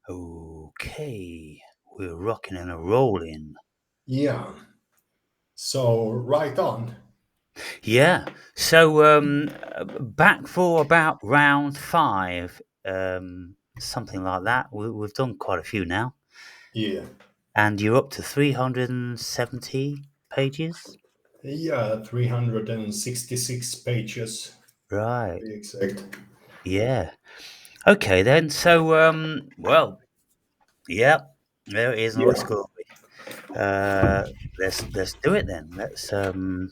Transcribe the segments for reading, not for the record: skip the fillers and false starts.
Okay, we're rocking and a rolling. Yeah. So right on. Yeah. So back for about round five, something like that. We've done quite a few now, Yeah. and you're up to 370 pages. Yeah, 366 pages to Right. be exact. Yeah. Okay then. So well, yeah. There it is, another Yeah. story. Uh, let's do it then. Let's proceed.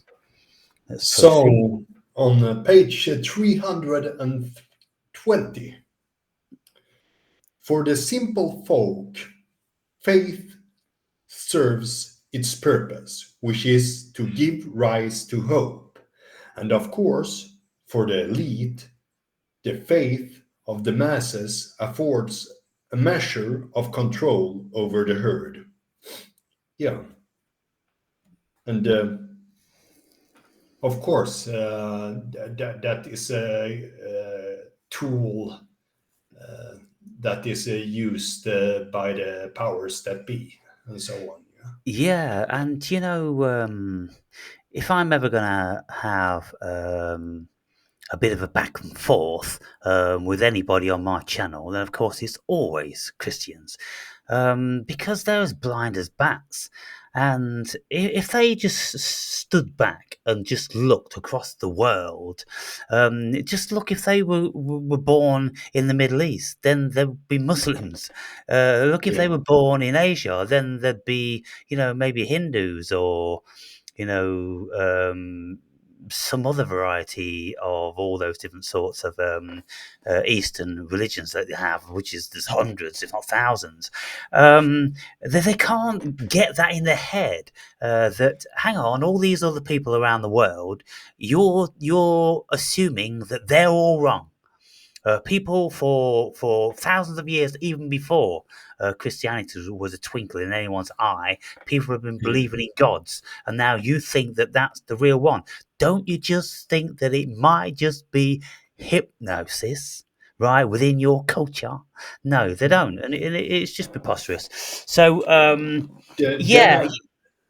So on page 320, for the simple folk, faith serves its purpose, which is to give rise to hope. And of course, for the elite, the faith of the masses affords a measure of control over the herd. Yeah, and of course, that is a tool uh, that is used by the powers that be, and so on. Yeah, and if I'm ever gonna have a bit of a back and forth with anybody on my channel, then of course it's always Christians, because they're as blind as bats. And if they just stood back and just looked across the world, just look if they were born in the Middle East, then there'd be Muslims. Look if Yeah, they were born in Asia, then there'd be maybe Hindus or you know, some other variety of all those different sorts of Eastern religions that they have, which is there's hundreds, if not thousands. They can't get that in their head that hang on, all these other people around the world, you're assuming that they're all wrong. People for thousands of years, even before Christianity was a twinkle in anyone's eye, people have been yeah, believing in gods, and now you think that that's the real one. Don't you just think that it might just be hypnosis, right, within your culture? No, they don't, and it's just preposterous. So, then yeah,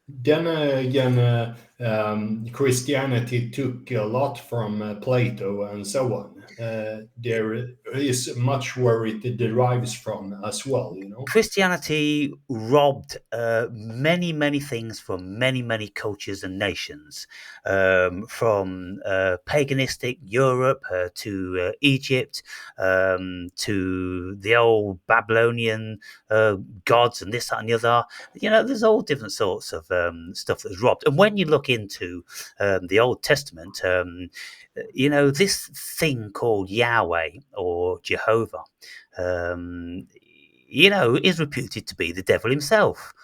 then again, Christianity took a lot from Plato and so on. There is much where it derives from as well, you know. Christianity robbed many, many things from many, many cultures and nations, from paganistic Europe to Egypt, to the old Babylonian gods and this, that, and the other. There's all different sorts of stuff that's robbed. And when you look into the Old Testament, this thing called Yahweh or Jehovah, um, is reputed to be the devil himself,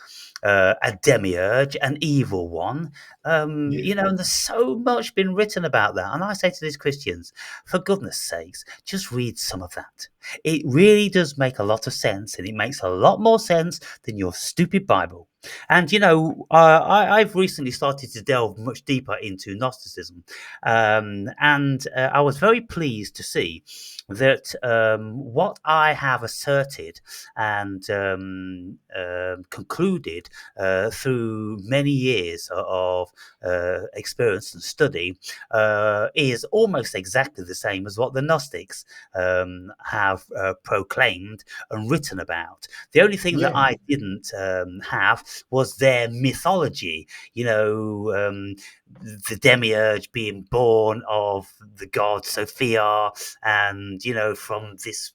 a demiurge, an evil one. Yeah, And there's so much been written about that. And I say to these Christians, for goodness sakes, just read some of that. It really does make a lot of sense, and it makes a lot more sense than your stupid Bible. And I've recently started to delve much deeper into Gnosticism, and I was very pleased to see that what I have asserted and concluded through many years of experience and study is almost exactly the same as what the Gnostics have proclaimed and written about. The only thing that yeah, I didn't have was their mythology. The demiurge being born of the god Sophia, and from this,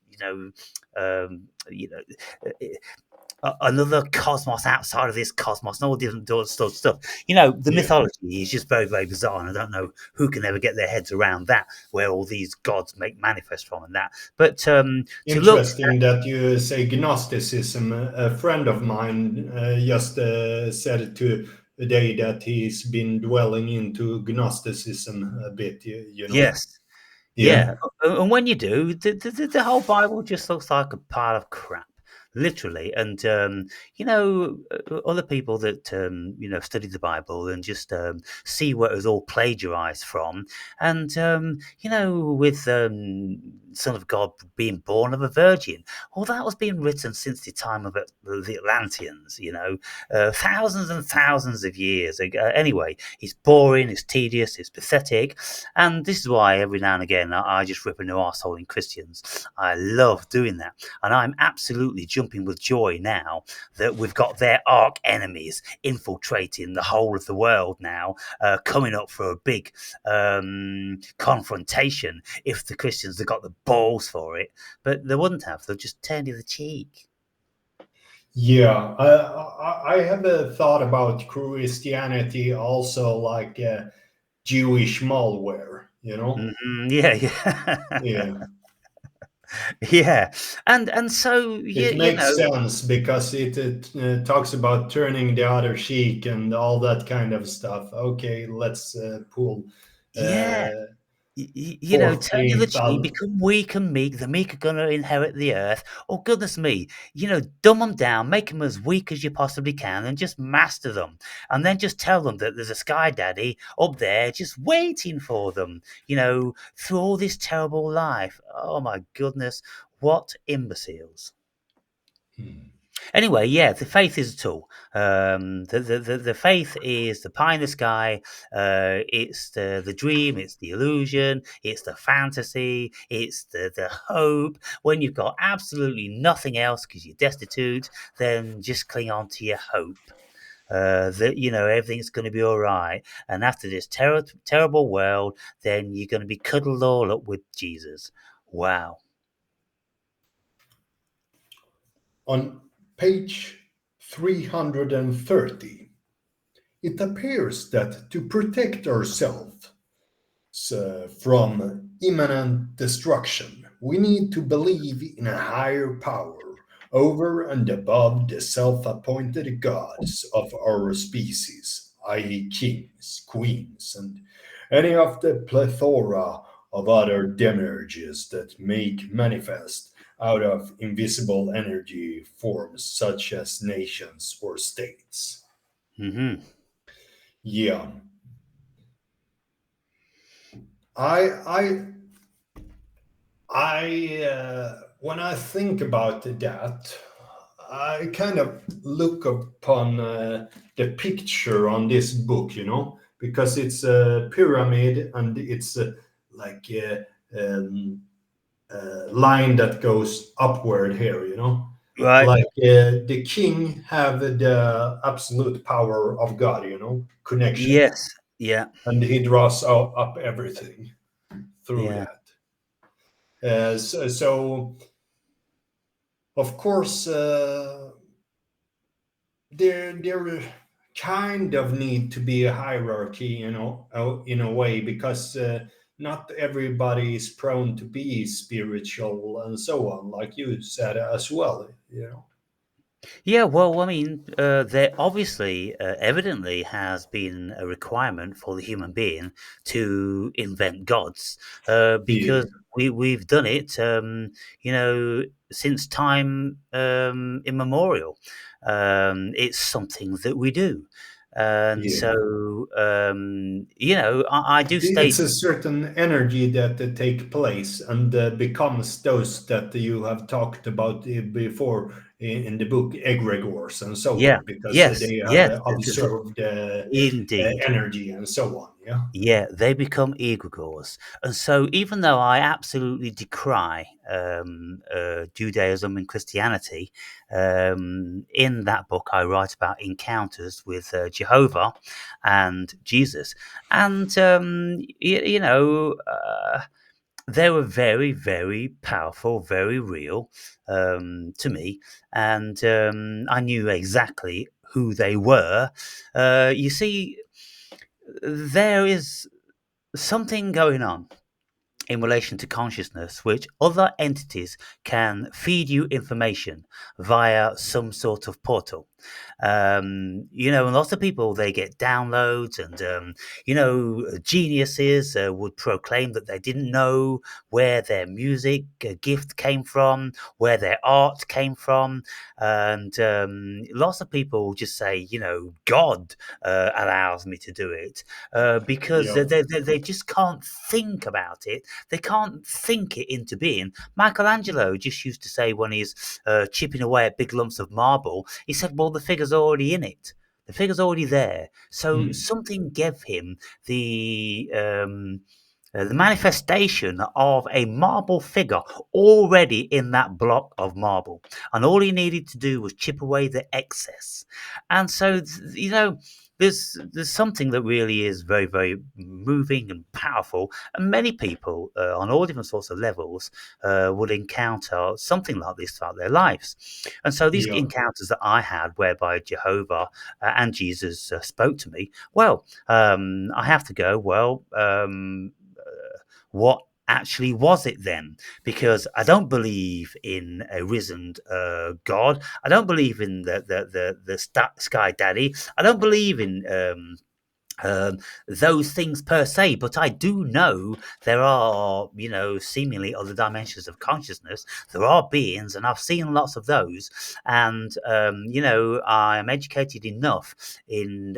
another cosmos outside of this cosmos, and all different sort of stuff. The yeah. mythology is just very, very bizarre, and I don't know who can ever get their heads around that, where all these gods make manifest from, and that. But to look, Interesting that you say Gnosticism. A friend of mine just said today that he's been dwelling into Gnosticism a bit, you know? yes, Yeah. yeah, and when you do, the whole Bible just looks like a pile of crap. literally. And other people that study the Bible and just see where it was all plagiarized from, and with Son of God being born of a virgin, well, that was being written since the time of the Atlanteans, thousands and thousands of years ago. Anyway, it's boring, it's tedious, it's pathetic, and this is why every now and again I just rip a new arsehole in Christians. I love doing that, and I'm absolutely jumping with joy now that we've got their arch enemies infiltrating the whole of the world now, coming up for a big confrontation if the Christians had got the balls for it, but they wouldn't have. They'll just turn the other cheek. Yeah, I have a thought about Christianity also like Jewish malware, you know? Yeah, yeah. Yeah. Yeah, and so It you makes know, sense because it talks about turning the other cheek and all that kind of stuff. Okay, let's pull yeah, uh, turn the other 14th. cheek, become weak and meek. The meek are going to inherit the earth. Oh, goodness me. Dumb them down, make them as weak as you possibly can, and just master them. And then just tell them that there's a sky daddy up there just waiting for them, through all this terrible life. Oh, my goodness. What imbeciles. Hmm. Anyway, yeah, the faith is a tool. The faith is the pie in the sky. It's the dream. It's the illusion. It's the fantasy. It's the hope. When you've got absolutely nothing else because you're destitute, then just cling on to your hope. That everything's going to be all right, and after this terrible world, then you're going to be cuddled all up with Jesus. Wow. On page 330, it appears that to protect ourselves from imminent destruction, we need to believe in a higher power over and above the self appointed gods of our species, i.e., kings, queens, and any of the plethora of other demiurges that make manifest out of invisible energy forms such as nations or states. Hmm. Yeah, I when I think about that, I kind of look upon the picture on this book, because it's a pyramid and it's like a line that goes upward here, Right. like the king have the absolute power of God, connection, Yes. Yeah. and he draws up everything through Yeah. that. So of course, there kind of need to be a hierarchy, in a way, because not everybody is prone to be spiritual and so on, like you said as well. Yeah, well, I mean, there obviously, evidently, has been a requirement for the human being to invent gods, because Yeah, we've done it, since time immemorial. It's something that we do, and yeah. so I do It's state, a certain energy that take place and becomes those that you have talked about before in the book, egregores and so yeah, on, because yes, they have yes, observed indeed. energy and so on. Yeah. Yeah, they become egregores. And so, even though I absolutely decry Judaism and Christianity, in that book I write about encounters with Jehovah and Jesus. And, they were very, very powerful, very real to me. And I knew exactly who they were. You see, there is something going on in relation to consciousness which other entities can feed you information via some sort of portal. And lots of people, they get downloads, and geniuses would proclaim that they didn't know where their music gift came from, where their art came from, and lots of people just say, God allows me to do it, because Yeah, they just can't think about it. They can't think it into being. Michelangelo just used to say, when he's chipping away at big lumps of marble, he said, well, the figure's already in it. The figure's already there. So mm, something gave him the manifestation of a marble figure already in that block of marble. And all he needed to do was chip away the excess. And so, there's something that really is very, very moving and powerful. And many people on all different sorts of levels would encounter something like this throughout their lives. And so these yeah, encounters that I had, whereby Jehovah and Jesus spoke to me, well, I have to go, well, what actually was it then? Because I don't believe in a risen God. I don't believe in the sky daddy. I don't believe in those things per se, but I do know there are, seemingly other dimensions of consciousness. There are beings, and I've seen lots of those. And, I am educated enough in,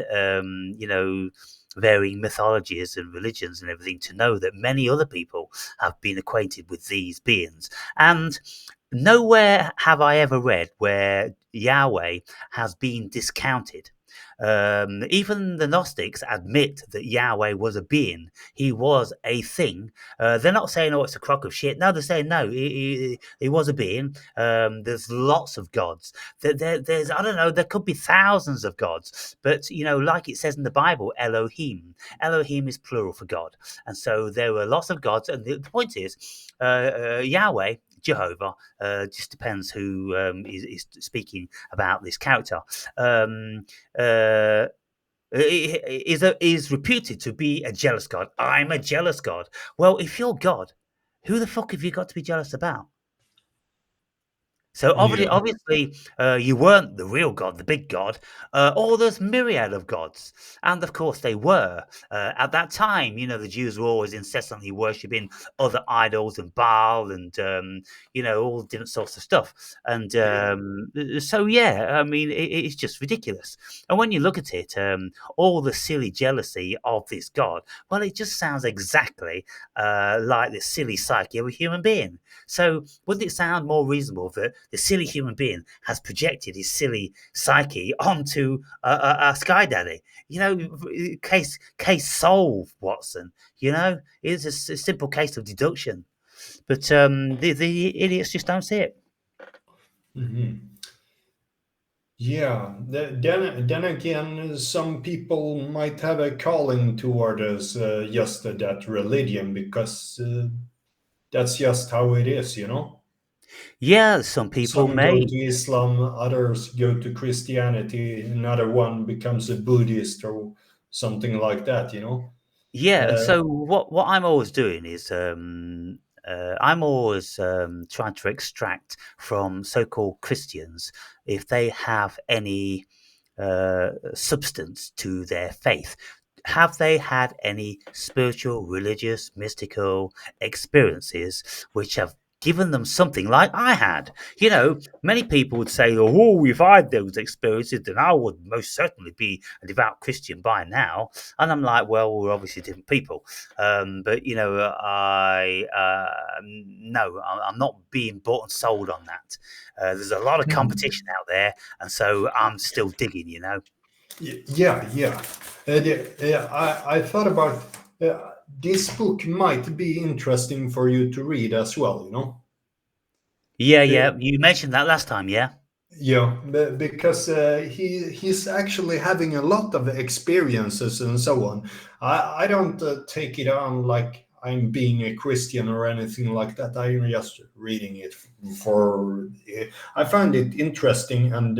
varying mythologies and religions and everything to know that many other people have been acquainted with these beings. And nowhere have I ever read where Yahweh has been discounted. Even the Gnostics admit that Yahweh was a being. He was a thing. They're not saying, "Oh, it's a crock of shit." No, they're saying, "No, he was a being." There's lots of gods. There's, I don't know. There could be thousands of gods, but like it says in the Bible, Elohim. Elohim is plural for God, and so there were lots of gods. And the point is, Yahweh. Jehovah, just depends who is speaking about this character. Um, uh, is reputed to be a jealous god. I'm a jealous god. Well, if you're God, who the fuck have you got to be jealous about? So yeah. obviously, you weren't the real God, the big God, or there's myriad of gods, and of course they were at that time. The Jews were always incessantly worshiping other idols and Baal, and all different sorts of stuff. And so yeah, I mean, it's just ridiculous. And when you look at it, all the silly jealousy of this God, well, it just sounds exactly like the silly psyche of a human being. So wouldn't it sound more reasonable that the silly human being has projected his silly psyche onto a sky daddy? Case solved, Watson. It's a simple case of deduction. But the idiots just don't see it. Mhm. Yeah, then again, some people might have a calling toward us, just that religion, because that's just how it is, you know. Yeah, some people Some go may. to Islam, others go to Christianity, another one becomes a Buddhist or something like that, you know. Yeah, and Uh, so what I'm always doing is I'm always trying to extract from so-called Christians if they have any substance to their faith. Have they had any spiritual, religious, mystical experiences which have given them something like I had? Many people would say, "Oh, if I had those experiences, then I would most certainly be a devout Christian by now." And I'm like, "Well, we're obviously different people." But I no, I'm not being bought and sold on that. There's a lot of competition out there, and so I'm still digging. yeah, yeah. I thought about this book might be interesting for you to read as well, you know. Yeah, Uh, yeah. You mentioned that last time, yeah? Yeah, because he's actually having a lot of experiences and so on. I don't take it on like I'm being a Christian or anything like that. I'm just reading it for. I find it interesting and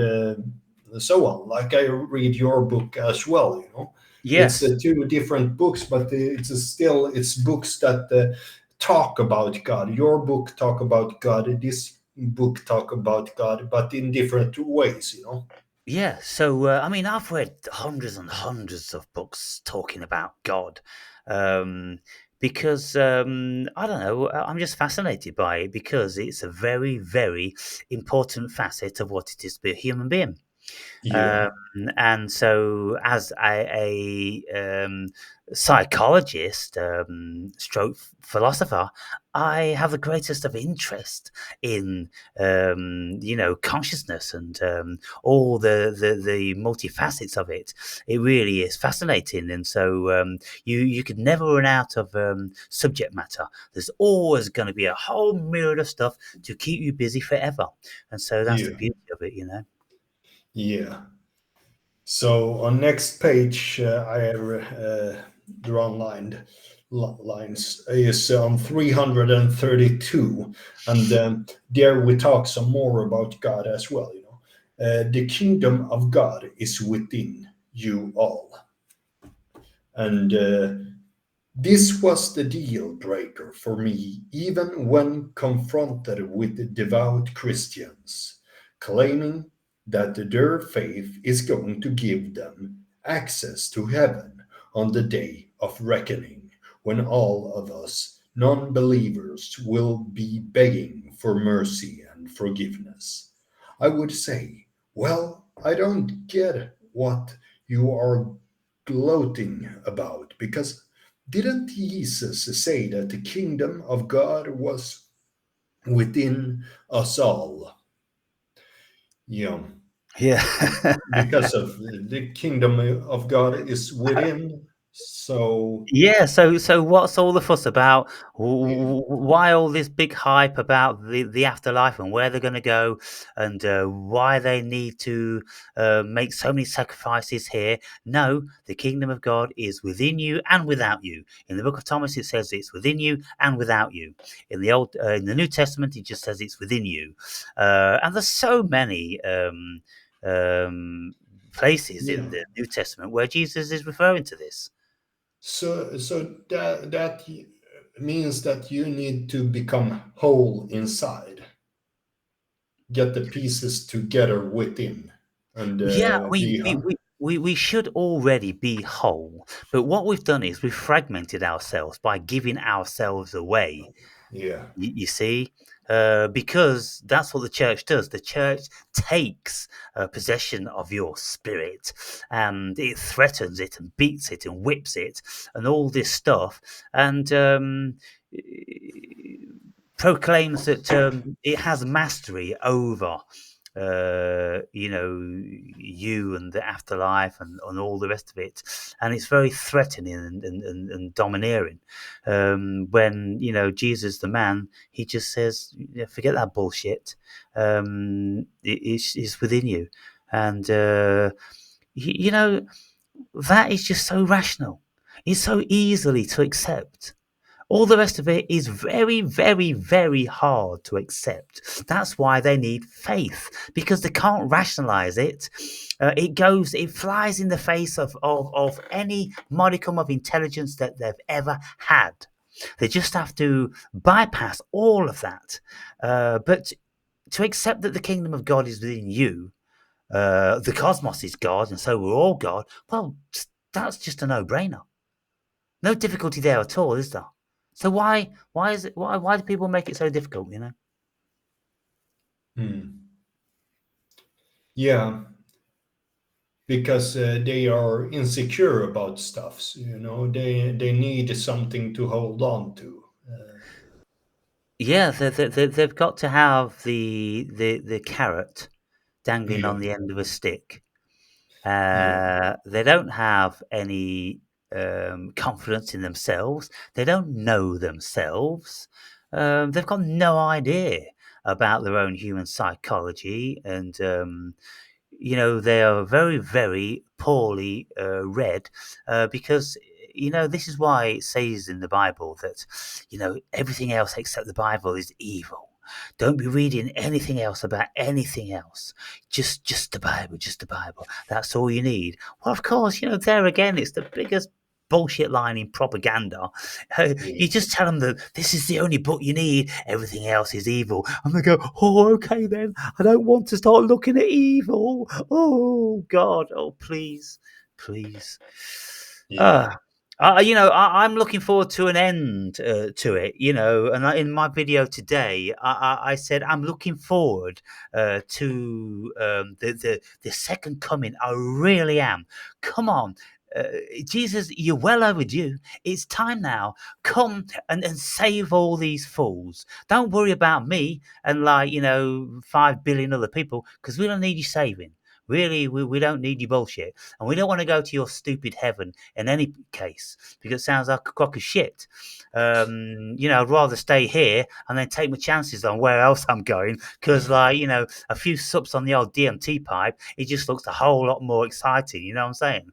so on. Like I read your book as well. You know, it's Yes. two different books, but it's books that talk about God. Your book talk about God. This book talk about God, but in different ways. You know. Yeah, so I mean, I've read hundreds and hundreds of books talking about God, um, because I don't know, I'm just fascinated by it because it's a very, very important facet of what it is to be a human being. Yeah, Um, and so, as a psychologist, stroke philosopher, I have the greatest of interest in, consciousness and all the multifacets of it. It really is fascinating, and so you could never run out of subject matter. There's always going to be a whole myriad of stuff to keep you busy forever, and so that's the yeah, beauty of it, you know. yeah. So on next page, I have drawn lines is on 332, and there we talk some more about God as well. The kingdom of God is within you all, and this was the deal breaker for me, even when confronted with devout Christians, claiming that their faith is going to give them access to heaven on the day of reckoning, when all of us non believers will be begging for mercy and forgiveness. I would say, well, I don't get what you are gloating about, because didn't Jesus say that the kingdom of God was within us all? You know, Yeah. because of the kingdom of God is within. So, Yeah, so what's all the fuss about? yeah, Why all this big hype about the afterlife and where they're going to go, and why they need to make so many sacrifices here? No, the kingdom of God is within you and without you. In the book of Thomas, it says it's within you and without you. In the New Testament, it just says it's within you. And there's so many places yeah. in the New Testament where Jesus is referring to this. So that means that you need to become whole inside, get the pieces together within, and Yeah, be. we should already be whole, but what we've done is we've fragmented ourselves by giving ourselves away. Yeah. You see, because that's what the church does. The church takes possession of your spirit, and it threatens it and beats it and whips it and all this stuff, and proclaims that it has mastery over you and the afterlife and all the rest of it. And it's very threatening and domineering. When, Jesus, the man, he just says, "Yeah, forget that bullshit. It's within you." And, that is just so rational. It's so easily to accept. All the rest of it is very, very, very hard to accept. That's why they need faith, because they can't rationalize it. It flies in the face of any modicum of intelligence that they've ever had. They just have to bypass all of that. But to accept that the kingdom of God is within you, the cosmos is God, and so we're all God, well, that's just a no brainer. No difficulty there at all, is there? So why is it why do people make it so difficult, you know? Hmm. Yeah, because they are insecure about stuffs. They need something to hold on to. Yeah, they've got to have the carrot dangling Yeah, on the end of a stick. yeah, They don't have any confidence in themselves. They don't know themselves. They've got no idea about their own human psychology, and they are very, very poorly read because, this is why it says in the Bible that, everything else except the Bible is evil. Don't be reading anything else about anything else. Just the Bible, just the Bible. That's all you need. Well, of course, there again, it's the biggest. bullshit line in propaganda. Yeah. You just tell them that this is the only book you need, everything else is evil. And they go, oh, okay then. I don't want to start looking at evil. Oh, God. Oh, please. Please. Yeah. Uh, I'm looking forward to an end to it, and in my video today, I said I'm looking forward to the second coming. I really am. Come on. Uh, Jesus, you're well overdue. It's time now. Come and save all these fools. Don't worry about me and 5 billion other people because we don't need you saving. Really, we don't need your bullshit. And we don't want to go to your stupid heaven in any case because it sounds like a crock of shit. I'd rather stay here and then take my chances on where else I'm going because, a few sups on the old DMT pipe, it just looks a whole lot more exciting. You know what I'm saying?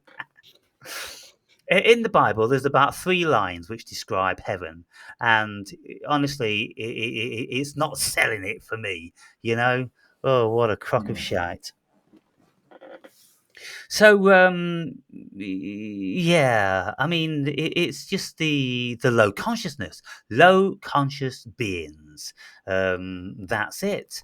In the Bible, there's about 3 lines which describe heaven, and honestly, it's not selling it for me. You know, oh, what a crock of Mm. shite. So, yeah, I mean, it's just the low consciousness, low conscious beings. That's it.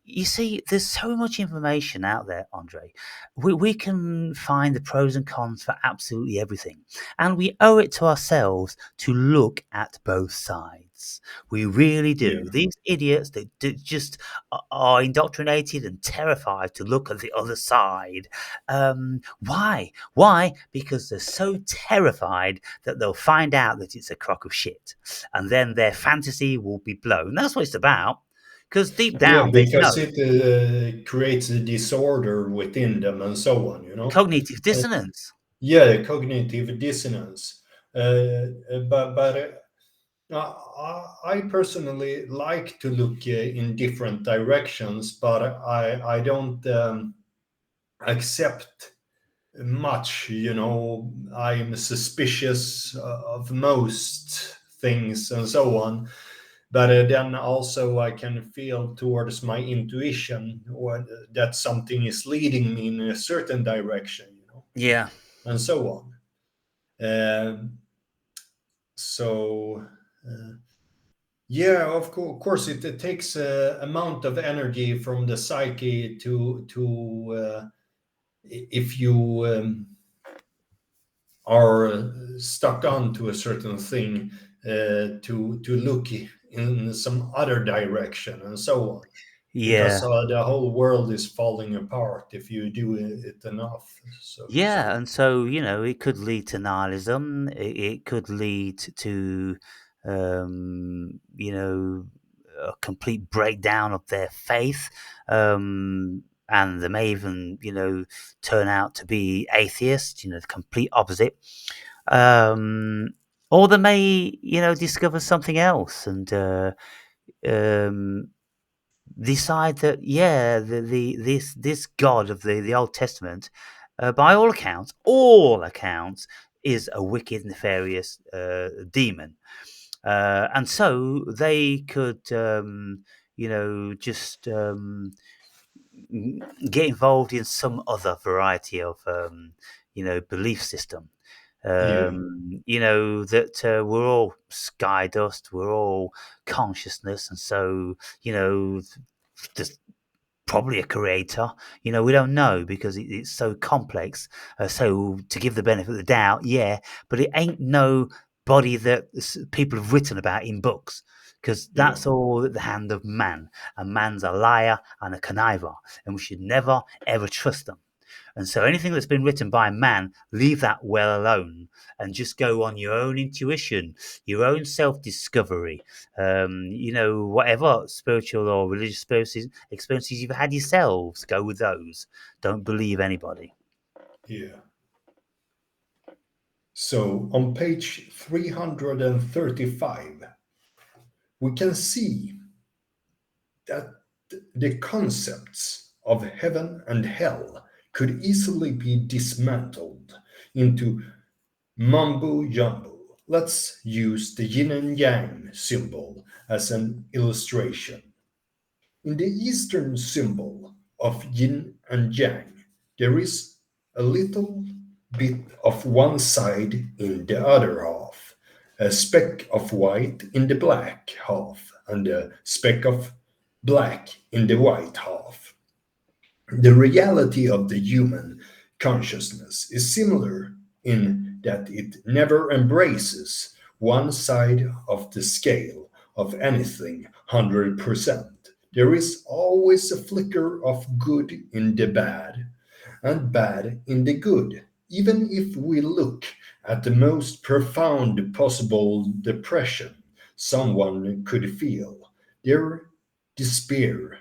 You see, there's so much information out there, Andre. We can find the pros and cons for absolutely everything, and we owe it to ourselves to look at both sides. We really do. Yeah. These idiots that just are indoctrinated and terrified to look at the other side. Why? Why? Because they're so terrified that they'll find out that it's a crock of shit, and then their fantasy will be blown. That's what it's about. Because deep Yeah, down they because know it creates a disorder within them and so on, you know. cognitive Uh, dissonance. yeah, cognitive dissonance. But I personally like to look in different directions, but I don't accept much. You know, I'm suspicious of most things and so on. But then also I can feel towards my intuition or that something is leading me in a certain direction, you know, Yeah, and so on. Um, so. Yeah, of course, it takes a amount of energy from the psyche to if you are stuck on to a certain thing to look in some other direction and so on, because yeah. the whole world is falling apart if you do it enough, so to Yeah, say. and so, it could lead to nihilism. It could lead to, a complete breakdown of their faith. And they may even, turn out to be atheists, the complete opposite. Um, or they may, discover something else and um, decide that yeah, this God of the Old Testament, by all accounts, is a wicked, nefarious demon, and so they could, just get involved in some other variety of, belief system. Yeah, That we're all sky dust, we're all consciousness, and so there's probably a creator. We don't know because it's so complex. So to give the benefit of the doubt, yeah, but it ain't no body that people have written about in books because yeah, that's all at the hand of man. And man's a liar and a conniver, and we should never ever trust them. And so anything that's been written by man, leave that well alone and just go on your own intuition, your own self discovery. Whatever spiritual or religious experiences you've had yourselves, go with those. Don't believe anybody. yeah. So on page 335 we can see that the concepts of heaven and hell could easily be dismantled into mumbo jumbo. Let's use the yin and yang symbol as an illustration. In the Eastern symbol of yin and yang, there is a little bit of one side in the other half, a speck of white in the black half, and a speck of black in the white half. The reality of the human consciousness is similar in that it never embraces one side of the scale of anything 100%. There is always a flicker of good in the bad and bad in the good. Even if we look at the most profound possible depression someone could feel, their despair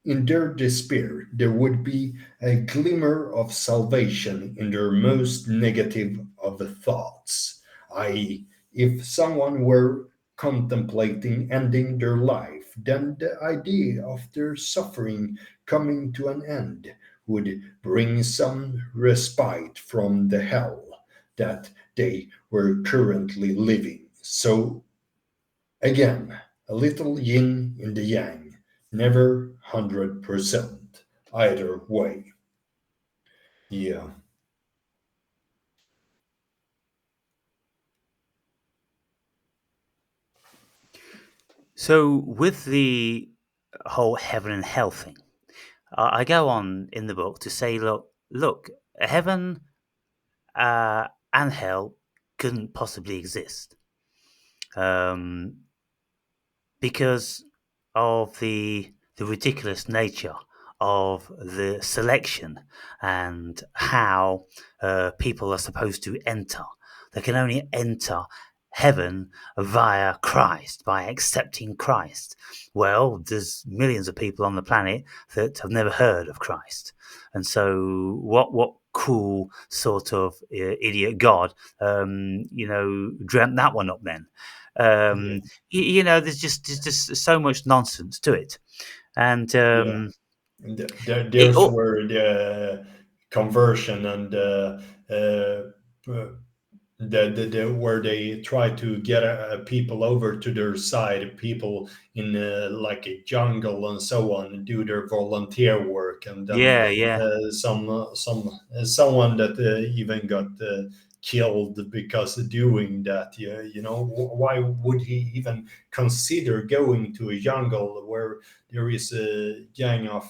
in their despair, there would be a glimmer of salvation in their most negative of the thoughts, i.e., if someone were contemplating ending their life, then the idea of their suffering coming to an end would bring some respite from the hell that they were currently living. So again, a little yin in the yang, never 100% either way. Yeah, So with the whole heaven and hell thing, I go on in the book to say, look, heaven and hell couldn't possibly exist. Um, because of the ridiculous nature of the selection and how people are supposed to enter. They can only enter heaven via Christ, by accepting Christ. Well, there's millions of people on the planet that have never heard of Christ. And so what cool sort of idiot God, dreamt that one up then? yeah, Um, there's just so much nonsense to it, and yeah. it There's oh, where the conversion and uh, where they try to get people over to their side, people in like a jungle and so on, and do their volunteer work, and then yeah, yeah, someone that even got killed because of doing that. Yeah, why would he even consider going to a jungle where there is a gang of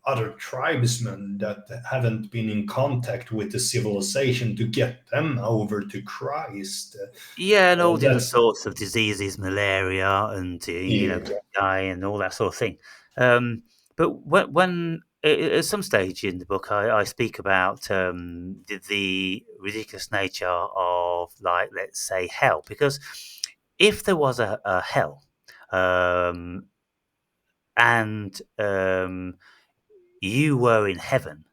other tribesmen that haven't been in contact with the civilization to get them over to Christ. yeah, and all different That's sorts of diseases, malaria, and yeah, guy, and all that sort of thing. Um, but at some stage in the book, I speak about the ridiculous nature of, like, let's say, hell, because if there was a hell, um, and you were in heaven,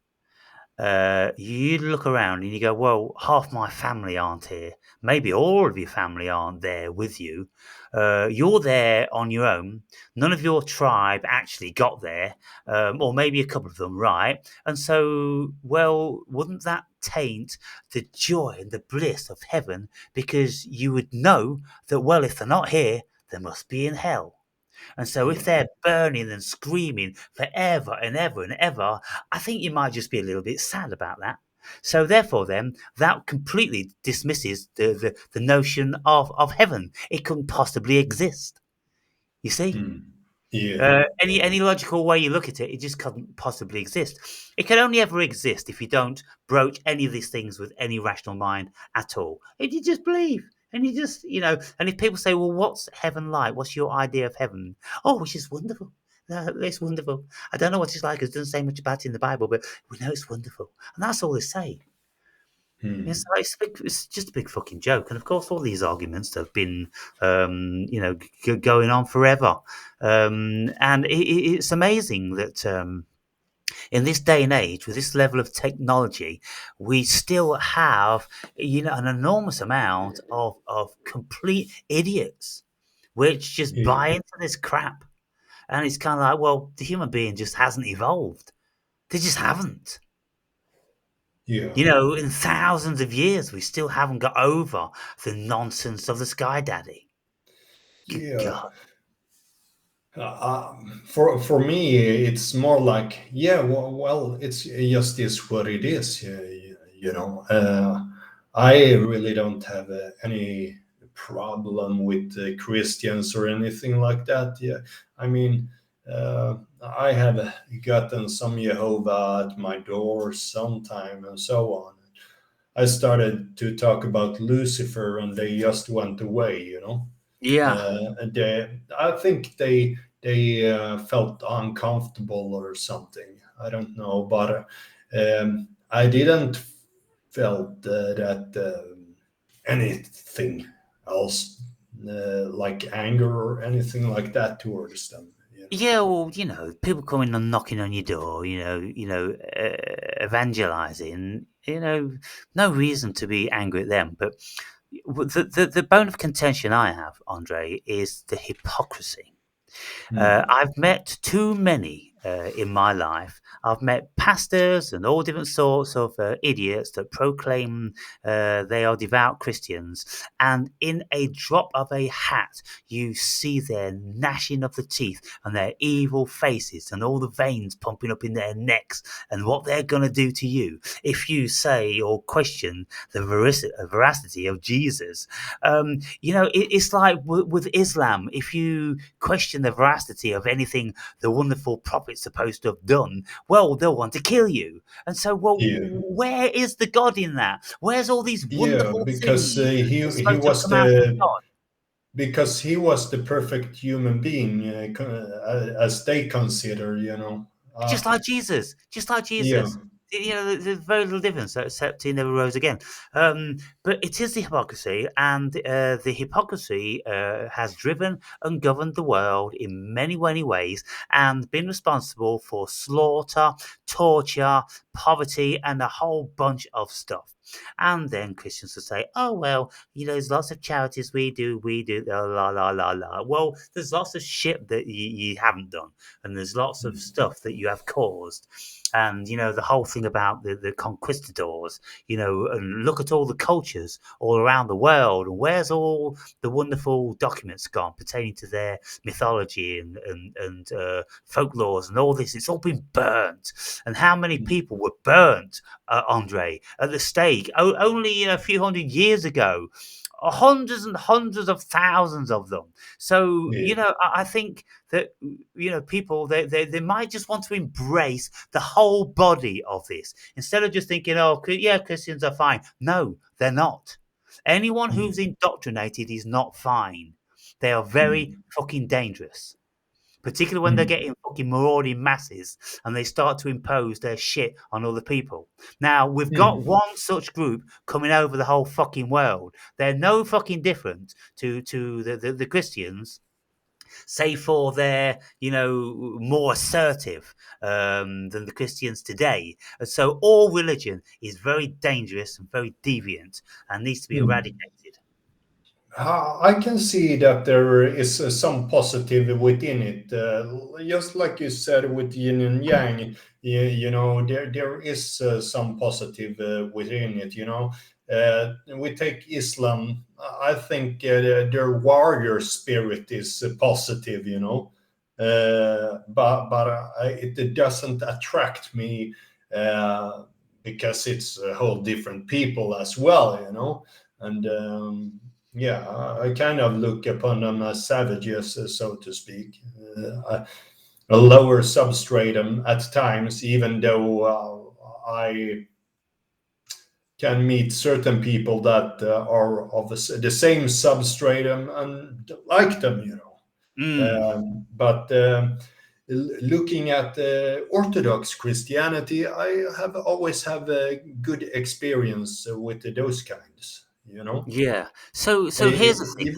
you look around and you go, well, half my family aren't here. Maybe all of your family aren't there with you. You're there on your own. None of your tribe actually got there, or maybe a couple of them, right? And so, well, wouldn't that taint the joy and the bliss of heaven? Because you would know that, well, if they're not here, they must be in hell. And so if yeah, they're burning and screaming forever and ever and ever, I think you might just be a little bit sad about that. So therefore then, that completely dismisses the notion of heaven. It couldn't possibly exist. You see? hmm, yeah, Any logical way you look at it, it just couldn't possibly exist. It can only ever exist if you don't broach any of these things with any rational mind at all. And you just believe. And you just, and if people say, well, what's heaven like? What's your idea of heaven? Oh, it's just wonderful. No, it's wonderful. I don't know what it's like. It doesn't say much about it in the Bible, but we know it's wonderful. And that's all they say. hmm, It's just a big fucking joke. And of course, all these arguments have been, going on forever. And it's amazing that in this day and age, with this level of technology, we still have, an enormous amount of complete idiots which just yeah, buy into this crap. And it's kind of like, well, the human being just hasn't evolved. They just haven't. yeah, In thousands of years, we still haven't got over the nonsense of the Sky Daddy. Good yeah. God. For me, it's more like, yeah, well, it's just is what it is. Yeah, you know. I really don't have any problem with Christians or anything like that. Yeah, I mean, I have gotten some Jehovah at my door sometime and so on. I started to talk about Lucifer and they just went away, you know. Yeah. And I think they felt uncomfortable or something. I don't know, but I didn't felt that anything else like anger or anything like that towards them. You know. Yeah, well, people coming and knocking on your door, evangelizing, no reason to be angry at them. But the bone of contention I have, Andre, is the hypocrisy. Mm. I've met too many in my life. I've met pastors and all different sorts of idiots that proclaim they are devout Christians, and in a drop of a hat, you see their gnashing of the teeth and their evil faces and all the veins pumping up in their necks and what they're going to do to you if you say or question the veracity of Jesus. It's like with Islam. If you question the veracity of anything the wonderful prophet's supposed to have done, well, they'll want to kill you. And so, well, Yeah, where is the God in that? Where's all these yeah, wonderful because things that's he supposed to have was come out of the God? because he was the perfect human being as they consider, you know. Just like Jesus, just like Yeah. Jesus. There's very little difference, except he never rose again. But it is the hypocrisy, and the hypocrisy has driven and governed the world in many, many ways, and been responsible for slaughter, torture, poverty, and a whole bunch of stuff. And then Christians will say, "Oh well, there's lots of charities we do, la la la la la." Well, there's lots of shit that you haven't done, and there's lots of Mm. stuff that you have caused. And the whole thing about the conquistadors, and look at all the cultures all around the world, and where's all the wonderful documents gone pertaining to their mythology and folklores and all this? It's all been burnt. And how many people were burnt, Andre, at the stake only a few hundred years ago? Hundreds and hundreds of thousands of them. So, Yeah. I think that people they might just want to embrace the whole body of this instead of just thinking, oh yeah, Christians are fine. No, they're not. Anyone who's Mm. indoctrinated is not fine. They are very Mm. fucking dangerous, particularly when they're Mm. getting fucking marauding masses and they start to impose their shit on other people. Now, we've got Mm. one such group coming over the whole fucking world. They're no fucking different to the Christians, save for they're more assertive than the Christians today. And so all religion is very dangerous and very deviant and needs to be Mm. eradicated. I can see that there is some positive within it. Just like you said with yin and yang, you know, there is some positive within it. You know, we take Islam. I think their warrior spirit is positive. You know, but it doesn't attract me because it's a whole different people as well. You know, and. Yeah, I kind of look upon them as savages, so to speak. A lower substratum at times, even though I can meet certain people that are of the same substratum and like them, you know. Mm. But looking at Orthodox Christianity, I have always have a good experience with those kinds, you know. Yeah. So here's the thing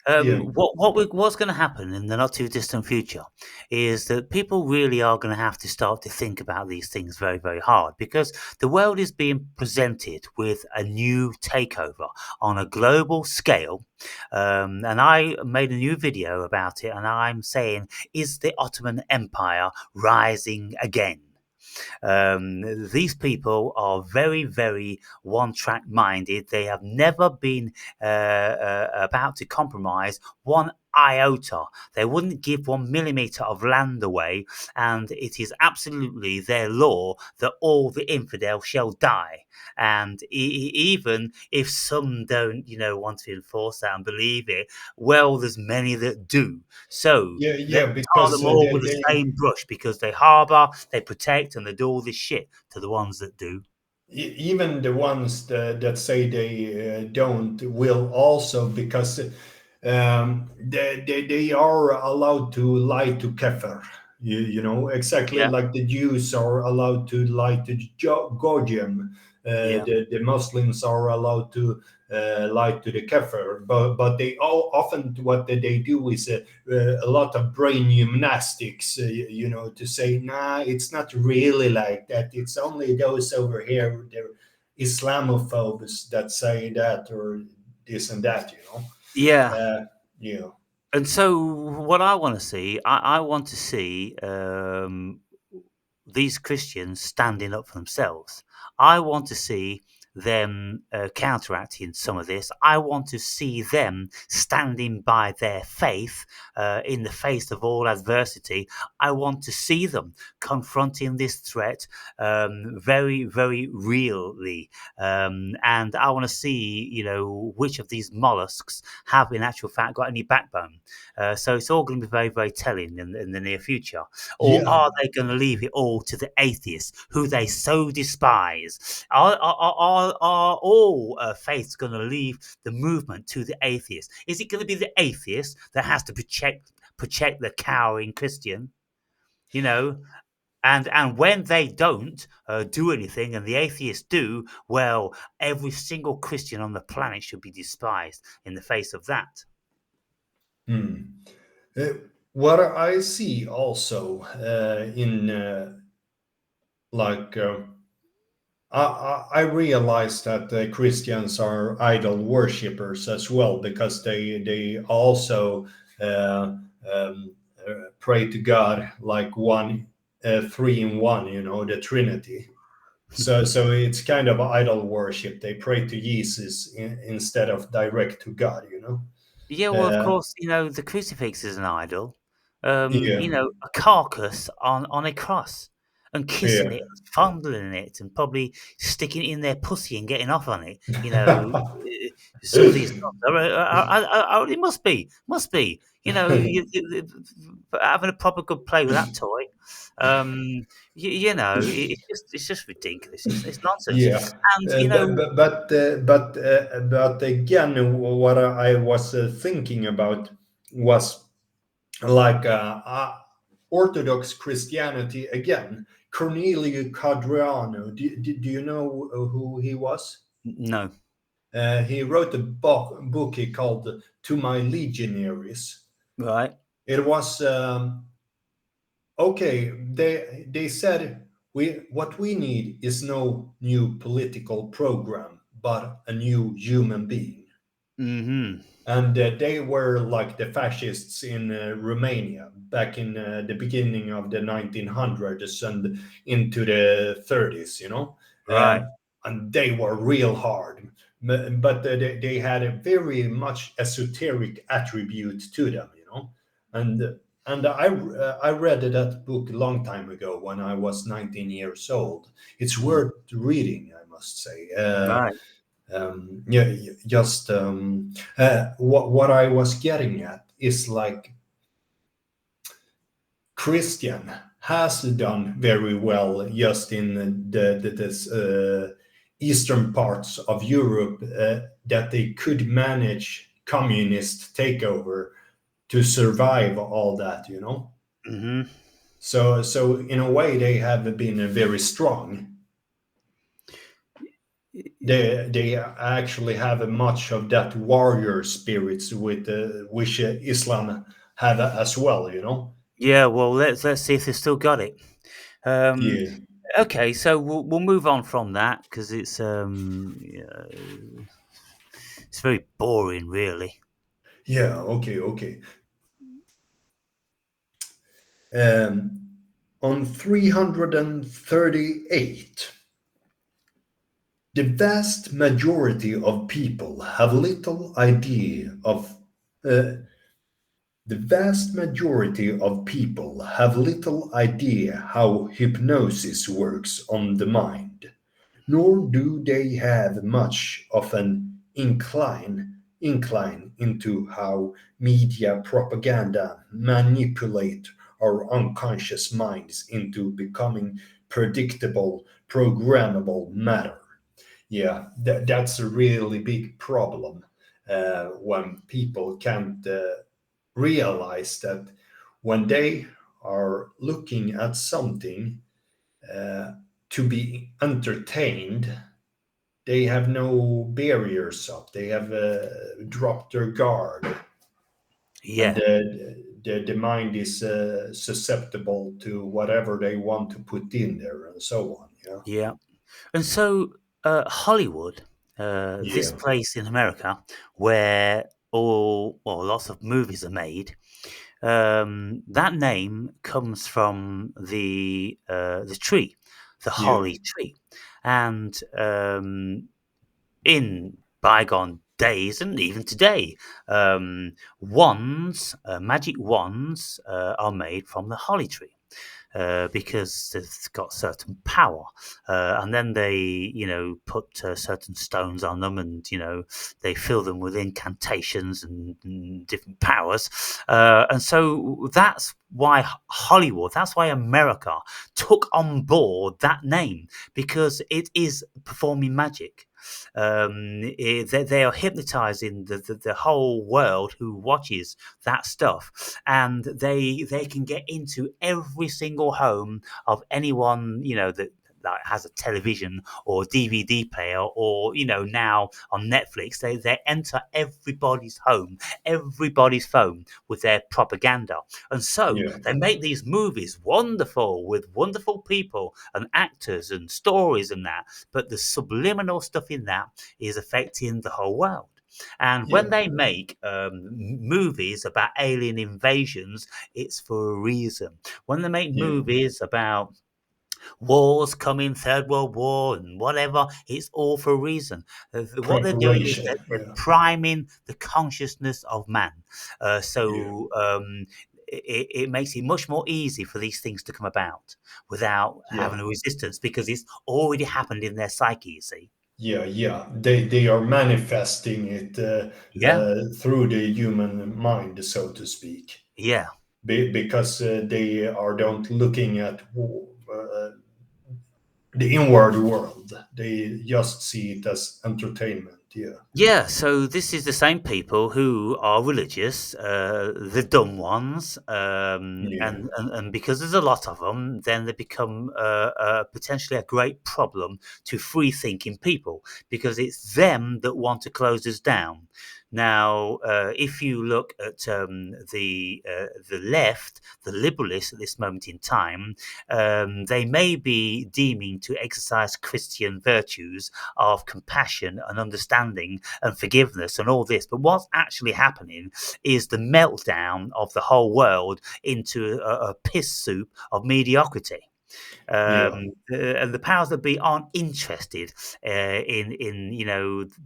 Uh, then. yeah. What's going to happen in the not too distant future is that people really are going to have to start to think about these things very, very hard because the world is being presented with a new takeover on a global scale. And I made a new video about it, and I'm saying, is the Ottoman Empire rising again? These people are very, very one track minded. They have never been about to compromise one iota. They wouldn't give 1 millimeter of land away, and it is absolutely their law that all the infidels shall die. And even if some don't, want to enforce that and believe it, well, there's many that do. So Yeah, let's yeah, tar because them all with the same brush because they harbour, they protect, and they do all this shit to the ones that do. even the ones that say they don't will also, because they are allowed to lie to Kefir. You know, exactly Yeah, like the Jews are allowed to lie to Gojim. yeah. The Muslims are allowed to lie to the Kefir, but they all often what they do is a lot of brain gymnastics, to say, nah, it's not really like that. It's only those over here, they're Islamophobes that say that or this and that, Yeah. you know. And so, what I want to see, I want to see these Christians standing up for themselves. I want to see them counteracting some of this. I want to see them standing by their faith in the face of all adversity. I want to see them confronting this threat very, very really. And I want to see, which of these mollusks have, in actual fact, got any backbone. So it's all going to be very, very telling in the near future. Or Yeah. are they going to leave it all to the atheists who they so despise? Are all faiths going to leave the movement to the atheists? Is it going to be the atheist that has to protect the cowering Christian? You know, and when they don't do anything, and the atheists do, well, every single Christian on the planet should be despised in the face of that. Hmm. Uh, what I see also in like I realize that Christians are idol worshippers as well, because they also uh, pray to God like one, three in one, the Trinity. So it's kind of idol worship. They pray to Jesus instead of direct to God. Yeah, well, of Uh, course, the crucifix is an idol. yeah, A carcass on a cross, and kissing yeah. it, fondling it, and probably sticking it in their pussy and getting off on it. Some of these gods it must be. Having a proper good play with that toy. It's just ridiculous. It's nonsense, Yeah, and but again, what I was thinking about was like Orthodox Christianity again. Cornelio Cadriano. Do you know who he was? no, He wrote a book he called "To My Legionaries." right. It was okay. They said what we need is no new political program, but a new human being. Mm-hmm. And they were like the fascists in Romania back in the beginning of the 1900s and into the 30s, Right. and they were real hard. But they had a very much esoteric attribute to them, and I read that book a long time ago when I was 19 years old. It's Mm. worth reading, I must say. Right. Yeah, just what I was getting at is like Christian has done very well just in the this, eastern parts of Europe, that they could manage communist takeover to survive all that, Mm-hmm. So in a way they have been very strong. They actually have a much of that warrior spirits with which Islam have as well, Yeah, well, let's see if they still got it. Um, Yeah, okay, so we'll move on from that because it's very boring, really. yeah, okay, okay. Um, on 338, the vast majority of people have little idea of. Uh, The vast majority of people have little idea how hypnosis works on the mind, nor do they have much of an incline into how media propaganda manipulate our unconscious minds into becoming predictable, programmable matter. Yeah, that's a really big problem when people can't realize that when they are looking at something uh, to be entertained, they have no barriers up. They have dropped their guard, and Yeah, the mind is susceptible to whatever they want to put in there, and so on. Yeah, yeah. And so Hollywood, this yeah, place in America where lots of movies are made, that name comes from the tree, the yeah, holly tree, and in bygone days and even today, magic wands, are made from the holly tree. Because they've got certain power, and then they, put certain stones on them, and they fill them with incantations and different powers, and so that's why Hollywood, that's why America took on board that name because it is performing magic. They are hypnotizing the whole world who watches that stuff, and they can get into every single home of anyone that has a television or DVD player, or now on Netflix. They enter everybody's home, everybody's phone with their propaganda, and so yeah, they make these movies wonderful with wonderful people and actors and stories and that, but the subliminal stuff in that is affecting the whole world. And yeah, when they make movies about alien invasions, it's for a reason. When they make yeah. movies about wars coming, Third World War, and whatever, it's all for a reason. What they're doing is Preparation. they're Yeah, priming the consciousness of man. yeah, It makes it much more easy for these things to come about without yeah. having a resistance because it's already happened in their psyche, you see. Yeah, yeah. They are manifesting it Yeah, through the human mind, so to speak, yeah. because they are don't looking at the inward world. They just see it as entertainment. Yeah, Yeah, so this is the same people who are religious, the dumb ones, yeah, and because there's a lot of them, then they become potentially a great problem to free thinking people because it's them that want to close us down. Now, if you look at the left, the liberalists at this moment in time, they may be deeming to exercise Christian virtues of compassion and understanding and forgiveness and all this. But what's actually happening is the meltdown of the whole world into a piss soup of mediocrity. yeah, And the powers that be aren't interested in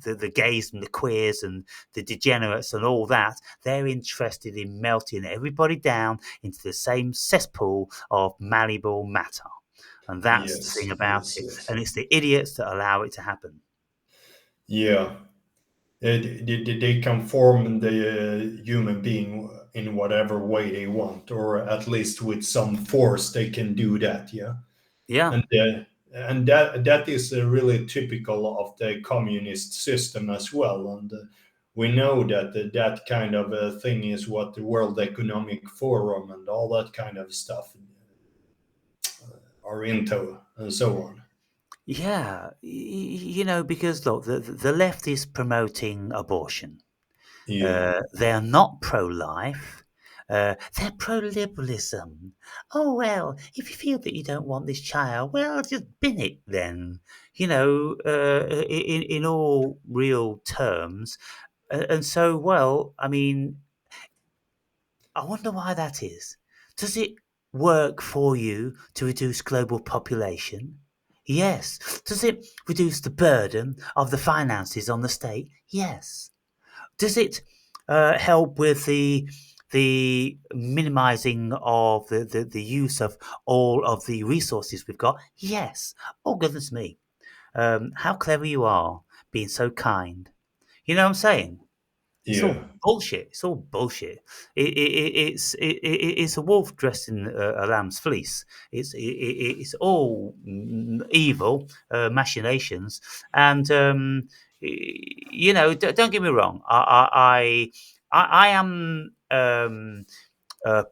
the gays and the queers and the degenerates and all that. They're interested in melting everybody down into the same cesspool of malleable matter. And that's the thing yes, about yes, it. yes. And it's the idiots that allow it to happen. Yeah, they can form the human being in whatever way they want, or at least with some force they can do that. Yeah. Yeah. And that is really typical of the communist system as well. And we know that that kind of thing is what the World Economic Forum and all that kind of stuff are into, and so on. Yeah, because look, the left is promoting abortion. Yeah, They are not pro-life. They're pro-liberalism. Oh well, if you feel that you don't want this child, well, just bin it then. In all real terms, and so well. I mean, I wonder why that is. Does it work for you to reduce global population? Yes. Does it reduce the burden of the finances on the state? Yes. Does it help with the the minimizing of the use of all of the resources we've got. Yes. Oh, goodness me. How clever you are, being so kind. You know what I'm saying? It's all Yeah, bullshit. It's all bullshit. It's a wolf dressed in a lamb's fleece. It's all evil machinations, and don't get me wrong. I am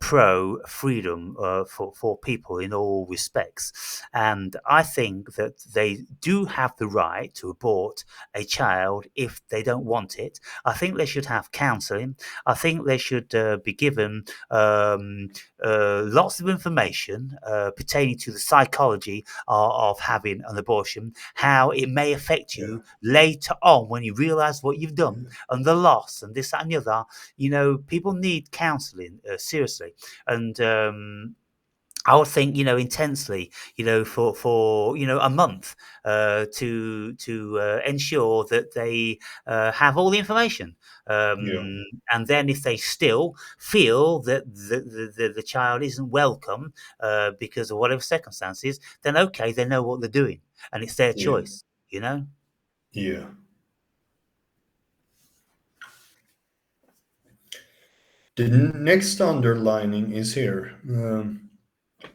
pro freedom for people in all respects. And I think that they do have the right to abort a child if they don't want it. I think they should have counselling. I think they should be given lots of information pertaining to the psychology of having an abortion, how it may affect yeah, you later on when you realise what you've done and the loss and this, that, and the other. People need counselling seriously, and I would think, intensely, for a month, to ensure that they have all the information, yeah, and then if they still feel that the child isn't welcome because of whatever circumstances, then okay, they know what they're doing, and it's their yeah, choice. You know? yeah. The next underlining is here.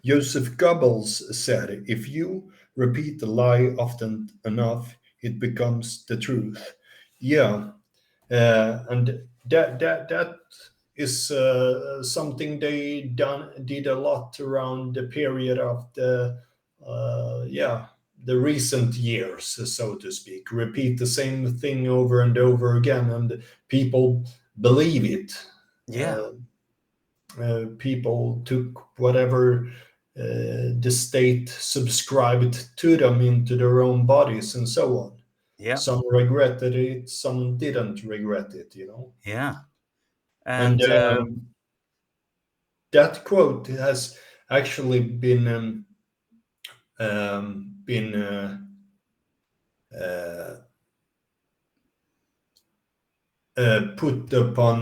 Joseph Goebbels said, "If you repeat the lie often enough, it becomes the truth." Yeah, and that is something they did a lot around the period of the recent years, so to speak. Repeat the same thing over and over again, and people believe it. Yeah, Uh, People took whatever the state subscribed to them into their own bodies and so on. yeah, Some regretted it, some didn't regret it, you know. yeah, And and that quote has actually been uh, put upon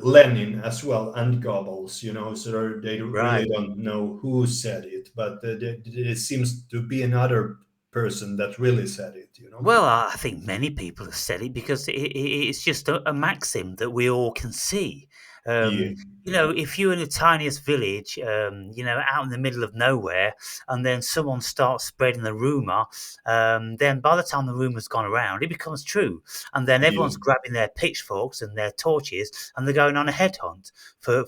Lenin as well and Goebbels, you know, so they really right. don't know who said it, but it seems to be another person that really said it, you know. Well, I think many people have said it because it's just a maxim that we all can see. Yeah, If you're in the tiniest village, out in the middle of nowhere, and then someone starts spreading the rumor, then by the time the rumor's gone around, it becomes true. And then yeah, everyone's grabbing their pitchforks and their torches, and they're going on a headhunt for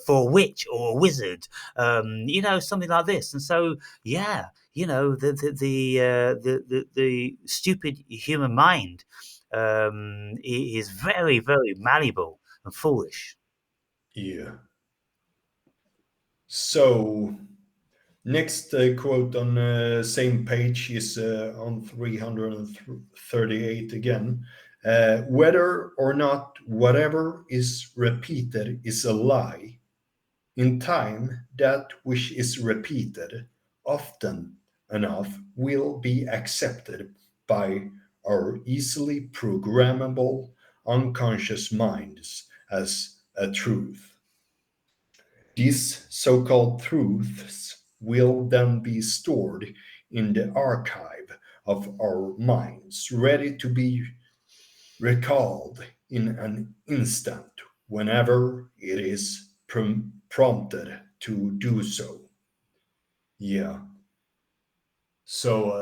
a witch or a wizard, something like this. And so, yeah, the stupid human mind is very, very malleable and foolish. yeah. So next quote on same page is on 338 again. Whether or not whatever is repeated is a lie, in time, that which is repeated often enough will be accepted by our easily programmable unconscious minds as a truth. These so called truths will then be stored in the archive of our minds, ready to be recalled in an instant whenever it is prompted to do so. Yeah. So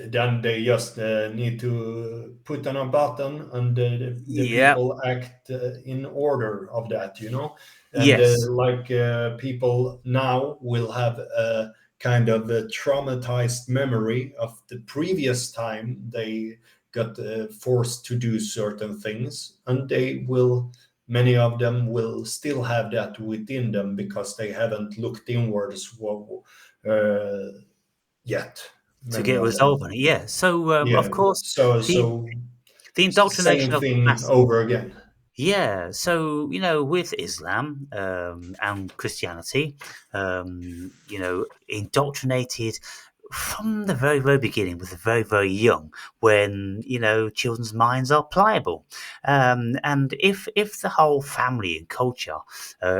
then they just need to put on a button, and the Yeah. people act in order of that, you know. And Yes. like people now will have a kind of a traumatized memory of the previous time they got forced to do certain things, and many of them will still have that within them because they haven't looked inwards yet. To Many get of resolve on them. it. Yeah. So, of Yeah. course, So the so the same indoctrination of the thing masses. over again. Yeah, so with Islam and Christianity, indoctrinated. from the very, very beginning, with the very, very young, when children's minds are pliable, and if the whole family and culture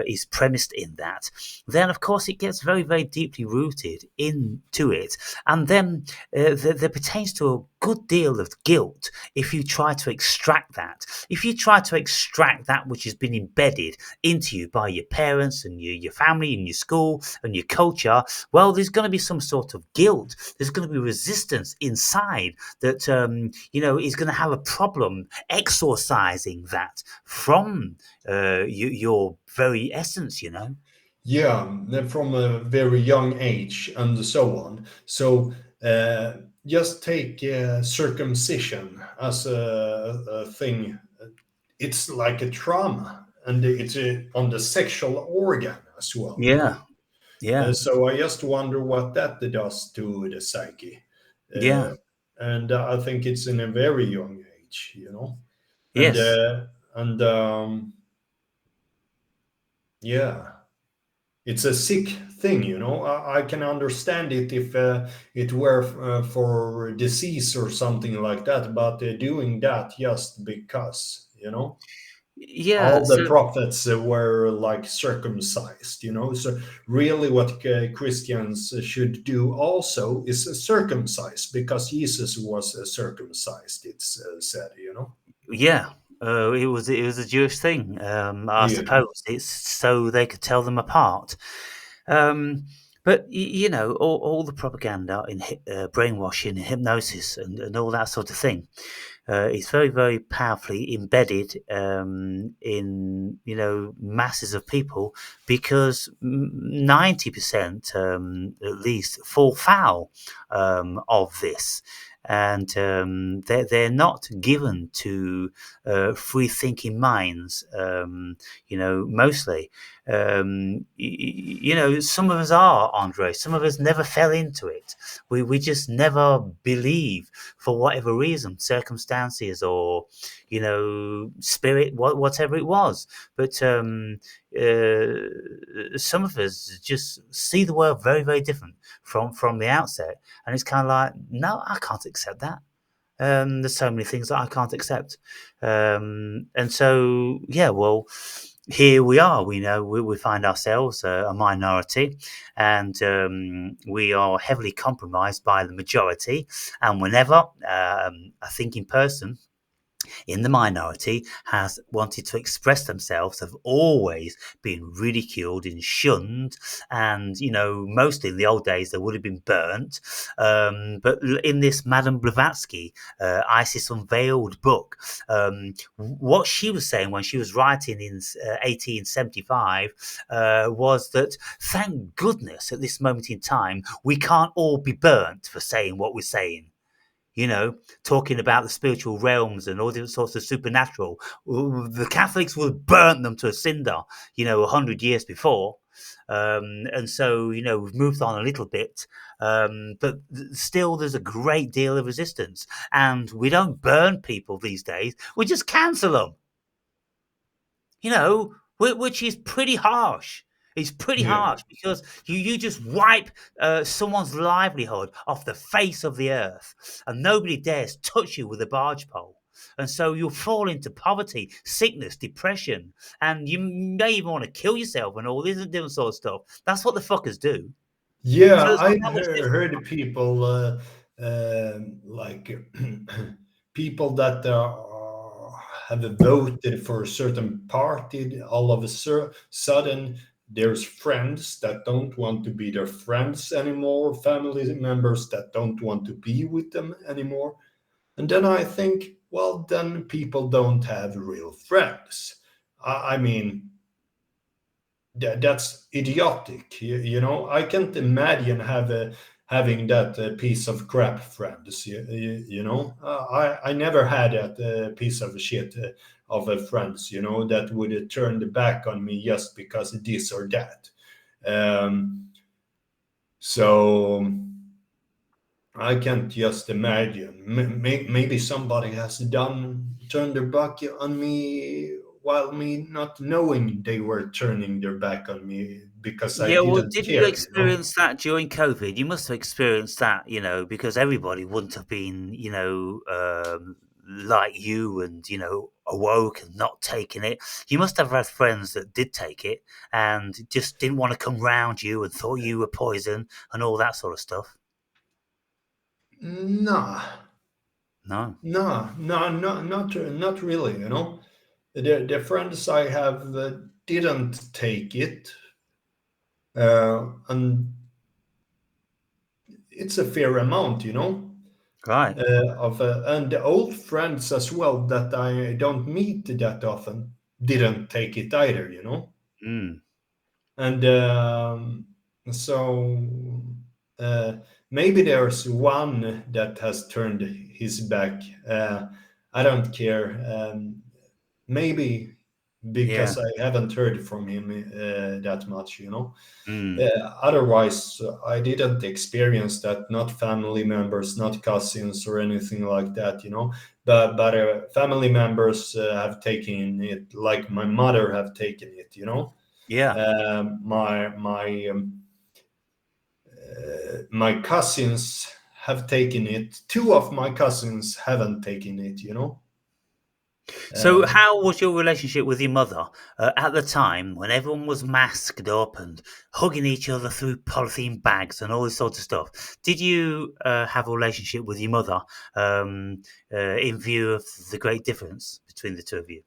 is premised in that, then of course it gets very, very deeply rooted into it, and then there pertains to a good deal of guilt if you try to extract that. If you try to extract that which has been embedded into you by your parents and your family and your school and your culture, well, there's going to be some sort of guilt. There's going to be resistance inside that, is going to have a problem exorcising that from your very essence. Yeah, from a very young age and so on. So uh, just take circumcision as a thing. It's like a trauma, and it's on the sexual organ as well. Yeah, yeah, So I just wonder what that does to the psyche. yeah, Uh, and I think it's in a very young age, and yes. and yeah, it's a sick thing, I can understand it if it were for disease or something like that, but they're doing that just because, Yeah, all the so prophets were like circumcised, so really what Christians should do also is circumcise, because Jesus was circumcised, it's said, yeah, it was a Jewish thing. I yeah. suppose it's so they could tell them apart. Um, but all the propaganda in brainwashing, hypnosis, and all that sort of thing is very, very powerfully embedded in masses of people, because 90% at least fall foul of this. And they're not given to free thinking minds, mostly. Some of us are, Andre. Some of us never fell into it. We just never believe, for whatever reason, circumstances, or spirit, whatever it was. But some of us just see the world very, very different from the outset, and it's kind of like, no, I can't accept that. There's so many things that I can't accept. And so, yeah, well, here we are. We know we find ourselves a minority, and we are heavily compromised by the majority. And whenever a thinking person in the minority has wanted to express themselves, have always been ridiculed and shunned, and mostly in the old days they would have been burnt. But in this Madame Blavatsky Isis Unveiled book, what she was saying when she was writing in 1875 was that, thank goodness at this moment in time we can't all be burnt for saying what we're saying, talking about the spiritual realms and all different sorts of supernatural. The Catholics would have burnt them to a cinder, 100 years before. And so, we've moved on a little bit, but still there's a great deal of resistance. And we don't burn people these days, we just cancel them, which is pretty harsh. It's pretty Yeah. harsh because you just wipe someone's livelihood off the face of the earth, and nobody dares touch you with a barge pole. And so you'll fall into poverty, sickness, depression, and you may even want to kill yourself and all this different sort of stuff. That's what the fuckers do. So Yeah, there's I've not much different. heard people like people that have voted for a certain party. All of a sudden, there's friends that don't want to be their friends anymore, family members that don't want to be with them anymore. And then I think, well, then people don't have real friends. I mean, that's idiotic. I can't imagine having that piece of crap friends. I never had that piece of shit of a friends. That would turn the back on me just because of this or that. So I can't just imagine. Maybe somebody has done turned their back on me while me not knowing they were turning their back on me because I Yeah, well, didn't didn't you care, you know. experience that during COVID? You must have experienced that, because everybody wouldn't have been, like you and, awoke and not taking it. You must have had friends that did take it and just didn't want to come round you and thought you were poison and all that sort of stuff. Nah, No. not really, you know. The friends I have didn't take it, and it's a fair amount, you know. Right. Of and the old friends as well that I don't meet that often didn't take it either, you know. Mm. And so uh, maybe there's one that has turned his back. I don't care. Maybe Yeah. because I haven't heard from him that much, you know. Mm. Otherwise, I didn't experience that. Not family members, not cousins or anything like that, you know. But family members have taken it, like my mother have taken it, you know. Yeah. My cousins have taken it. Two of my cousins haven't taken it, you know. So, Uh, how was your relationship with your mother at the time when everyone was masked up and hugging each other through polythene bags and all this sort of stuff? Did you have a relationship with your mother in view of the great difference between the two of you?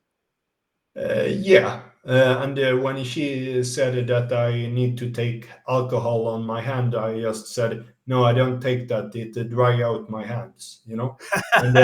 yeah, and when she said that I need to take alcohol on my hand, I just said, "No, I don't take that. It dry out my hands," you know. And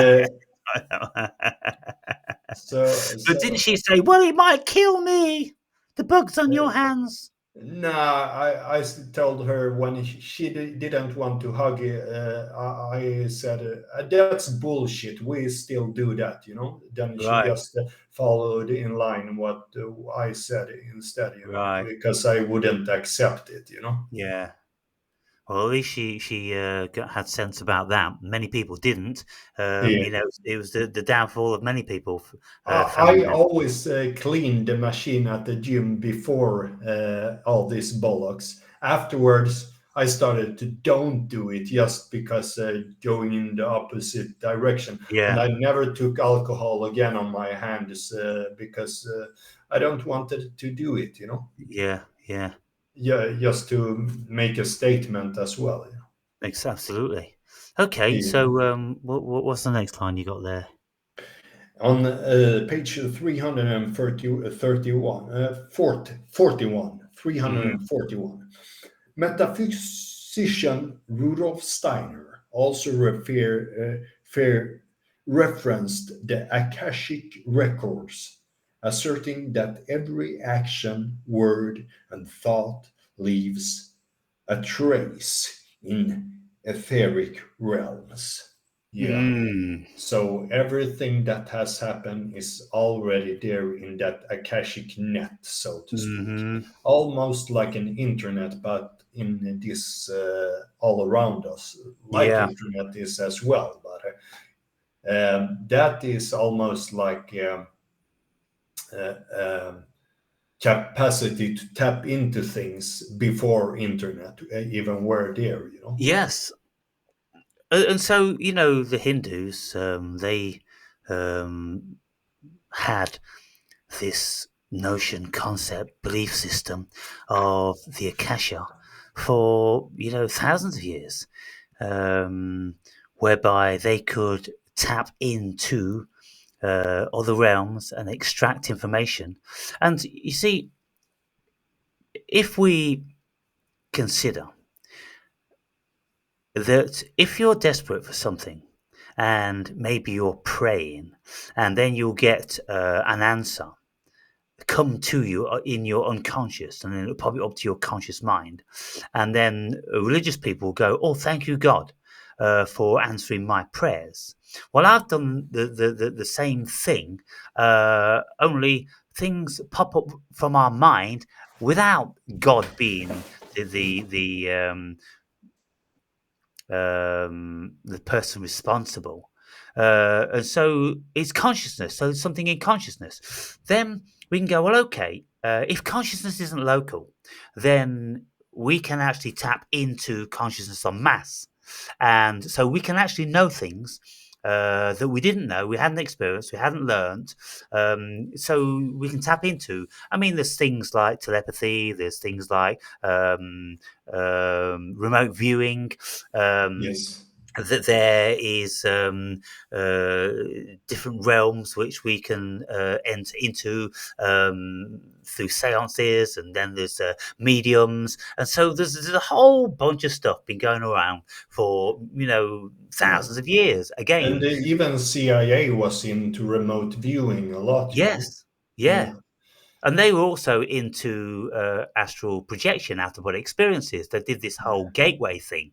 so But didn't so she say, "Well, it might kill me. The bug's on your hands." Nah, I told her when she didn't want to hug, I said, that's bullshit. We still do that, you know. Then she Right, just followed in line what I said instead, you know, right, because I wouldn't accept it, you know. yeah. Well, at least she had sense about that. Many people didn't. Yeah. It was the downfall of many people, family I members. always clean the machine at the gym before all this bollocks. Afterwards, I started to don't do it just because going in the opposite direction. And Yeah, I never took alcohol again on my hands because I don't want to do it, you know. yeah, yeah. Yeah, just to make a statement as well. Absolutely. Okay, Yeah. so what's the next line you got there? On page 331, 341, metaphysician Rudolf Steiner also referenced the Akashic records, asserting that every action, word, and thought leaves a trace in etheric realms. Yeah. Mm, So everything that has happened is already there in that Akashic net, so to speak. hmm. Almost like an internet, but in this all around us, like Yeah, internet is as well. But that is almost like um, capacity to tap into things before internet even were there, you know. yes. And so the Hindus, they um, had this notion, concept, belief system of the Akasha for thousands of years, whereby they could tap into other realms and extract information. And you see, if we consider that if you're desperate for something and maybe you're praying and then you'll get an answer come to you in your unconscious and then it'll probably up to your conscious mind. And then religious people go, "Oh, thank you, God, for answering my prayers." Well, I've done the same thing, only things pop up from our mind without God being the person responsible. And so it's consciousness. So it's something in consciousness. Then we can go, well, okay, if consciousness isn't local, then we can actually tap into consciousness en masse. And so we can actually know things that we didn't know, we hadn't experienced, we hadn't learned. So we can tap into. I mean, there's things like telepathy, there's things like remote viewing. Um, Yes. that there is uh, different realms which we can enter into through seances, and then there's mediums, and so there's a whole bunch of stuff been going around for Yeah. thousands of years. And Again, even CIA was into remote viewing a lot, you know. yes, yeah. Yeah. And they were also into astral projection, out of body experiences. They did this whole gateway thing,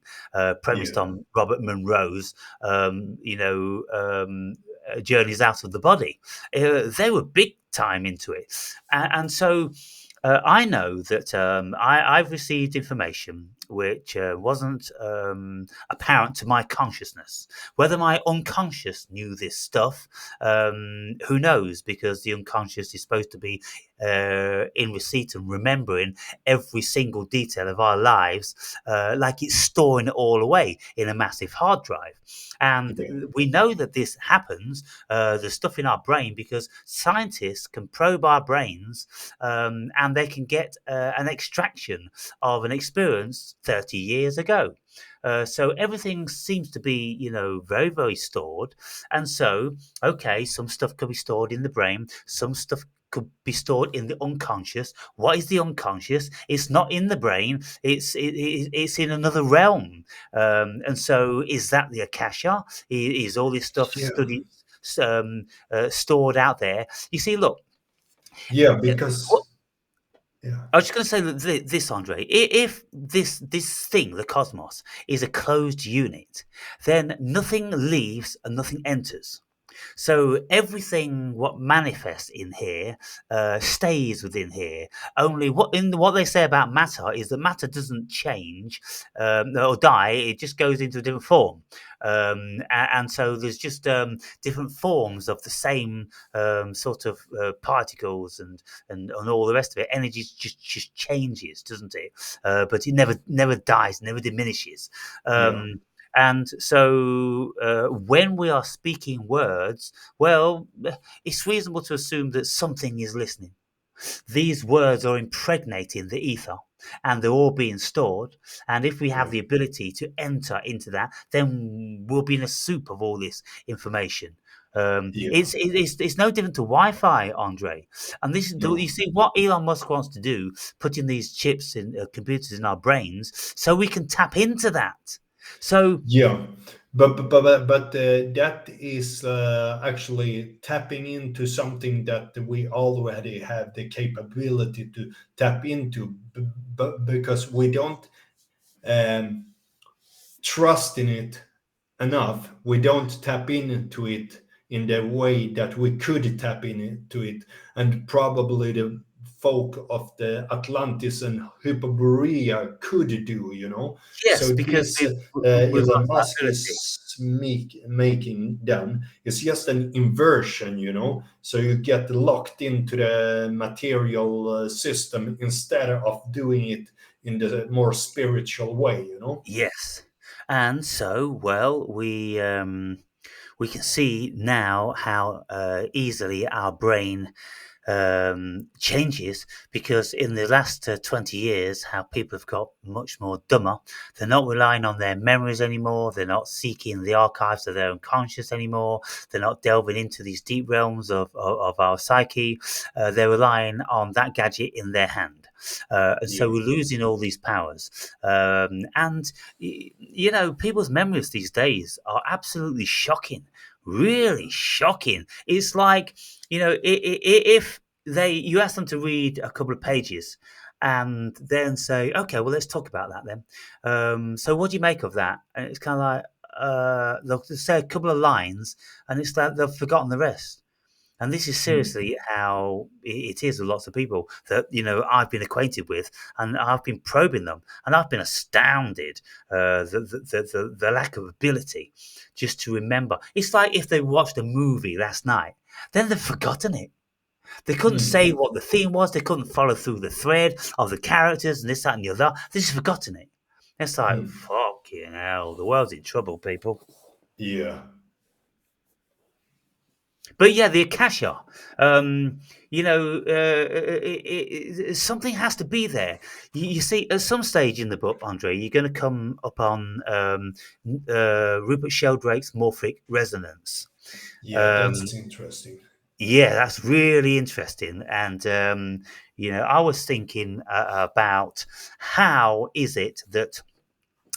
premised Yeah. on Robert Monroe's, journeys out of the body. They were big time into it, and so I know that I've received information which wasn't apparent to my consciousness. Whether my unconscious knew this stuff, who knows? Because the unconscious is supposed to be in receipt and remembering every single detail of our lives, like it's storing it all away in a massive hard drive. And Yeah. we know that this happens, the stuff in our brain, because scientists can probe our brains, and they can get an extraction of an experience 30 years ago. So everything seems to be, very, very stored. And so, okay, some stuff could be stored in the brain, some stuff could be stored in the unconscious. What is the unconscious? It's not in the brain. It's in another realm. And so, is that the akasha? Is all this stuff Yeah. studied, stored out there? You see, look, Yeah, what because yeah. I was just going to say that this, Andre, if this thing, the cosmos, is a closed unit, then nothing leaves and nothing enters. So everything what manifests in here stays within here. Only what they say about matter is that matter doesn't change or die; it just goes into a different form. And so there's just different forms of the same sort of particles and all the rest of it. Energy just changes, doesn't it? But it never dies, never diminishes. Yeah. Um, and so, when we are speaking words, well, it's reasonable to assume that something is listening. These words are impregnating the ether, and they're all being stored. And if we have Yeah. the ability to enter into that, then we'll be in a soup of all this information. Yeah. It's no different to Wi-Fi, Andre. And this is No. you see what Elon Musk wants to do, putting these chips in computers in our brains, so we can tap into that. So Yeah, but that is actually tapping into something that we already have the capability to tap into, but because we don't um, trust in it enough, we don't tap into it in the way that we could tap into it, and probably the folk of the Atlantis and Hyperborea could do, you know. yes, So because this we've Elon lost that Musk ability. is making them is just an inversion, you know. So you get locked into the material system instead of doing it in the more spiritual way, you know. Yes. And so, well, we can see now how easily our brain changes, because in the last 20 years, how people have got much more dumber. They're not relying on their memories anymore. They're not seeking the archives of their unconscious anymore. They're not delving into these deep realms of our psyche. They're relying on that gadget in their hand. And so Yeah. we're losing all these powers. And, people's memories these days are absolutely shocking, really shocking. It's like, if you ask them to read a couple of pages and then say, okay, well, let's talk about that then. So what do you make of that? And it's kind of like, they'll say a couple of lines, and it's like they've forgotten the rest. And this is Mm. seriously how it is with lots of people that, I've been acquainted with, and I've been probing them, and I've been astounded the lack of ability just to remember. It's like if they watched a movie last night, then they've forgotten it. They couldn't Mm. say what the theme was. They couldn't follow through the thread of the characters and this, that, and the other. They just forgotten it. It's like, Mm. fucking hell, the world's in trouble, people. Yeah. But yeah, the Akasha, something has to be there. You see, at some stage in the book, Andre, you're going to come upon Rupert Sheldrake's morphic resonance. Yeah, Um, that's interesting. yeah, that's really interesting. And, I was thinking about how is it that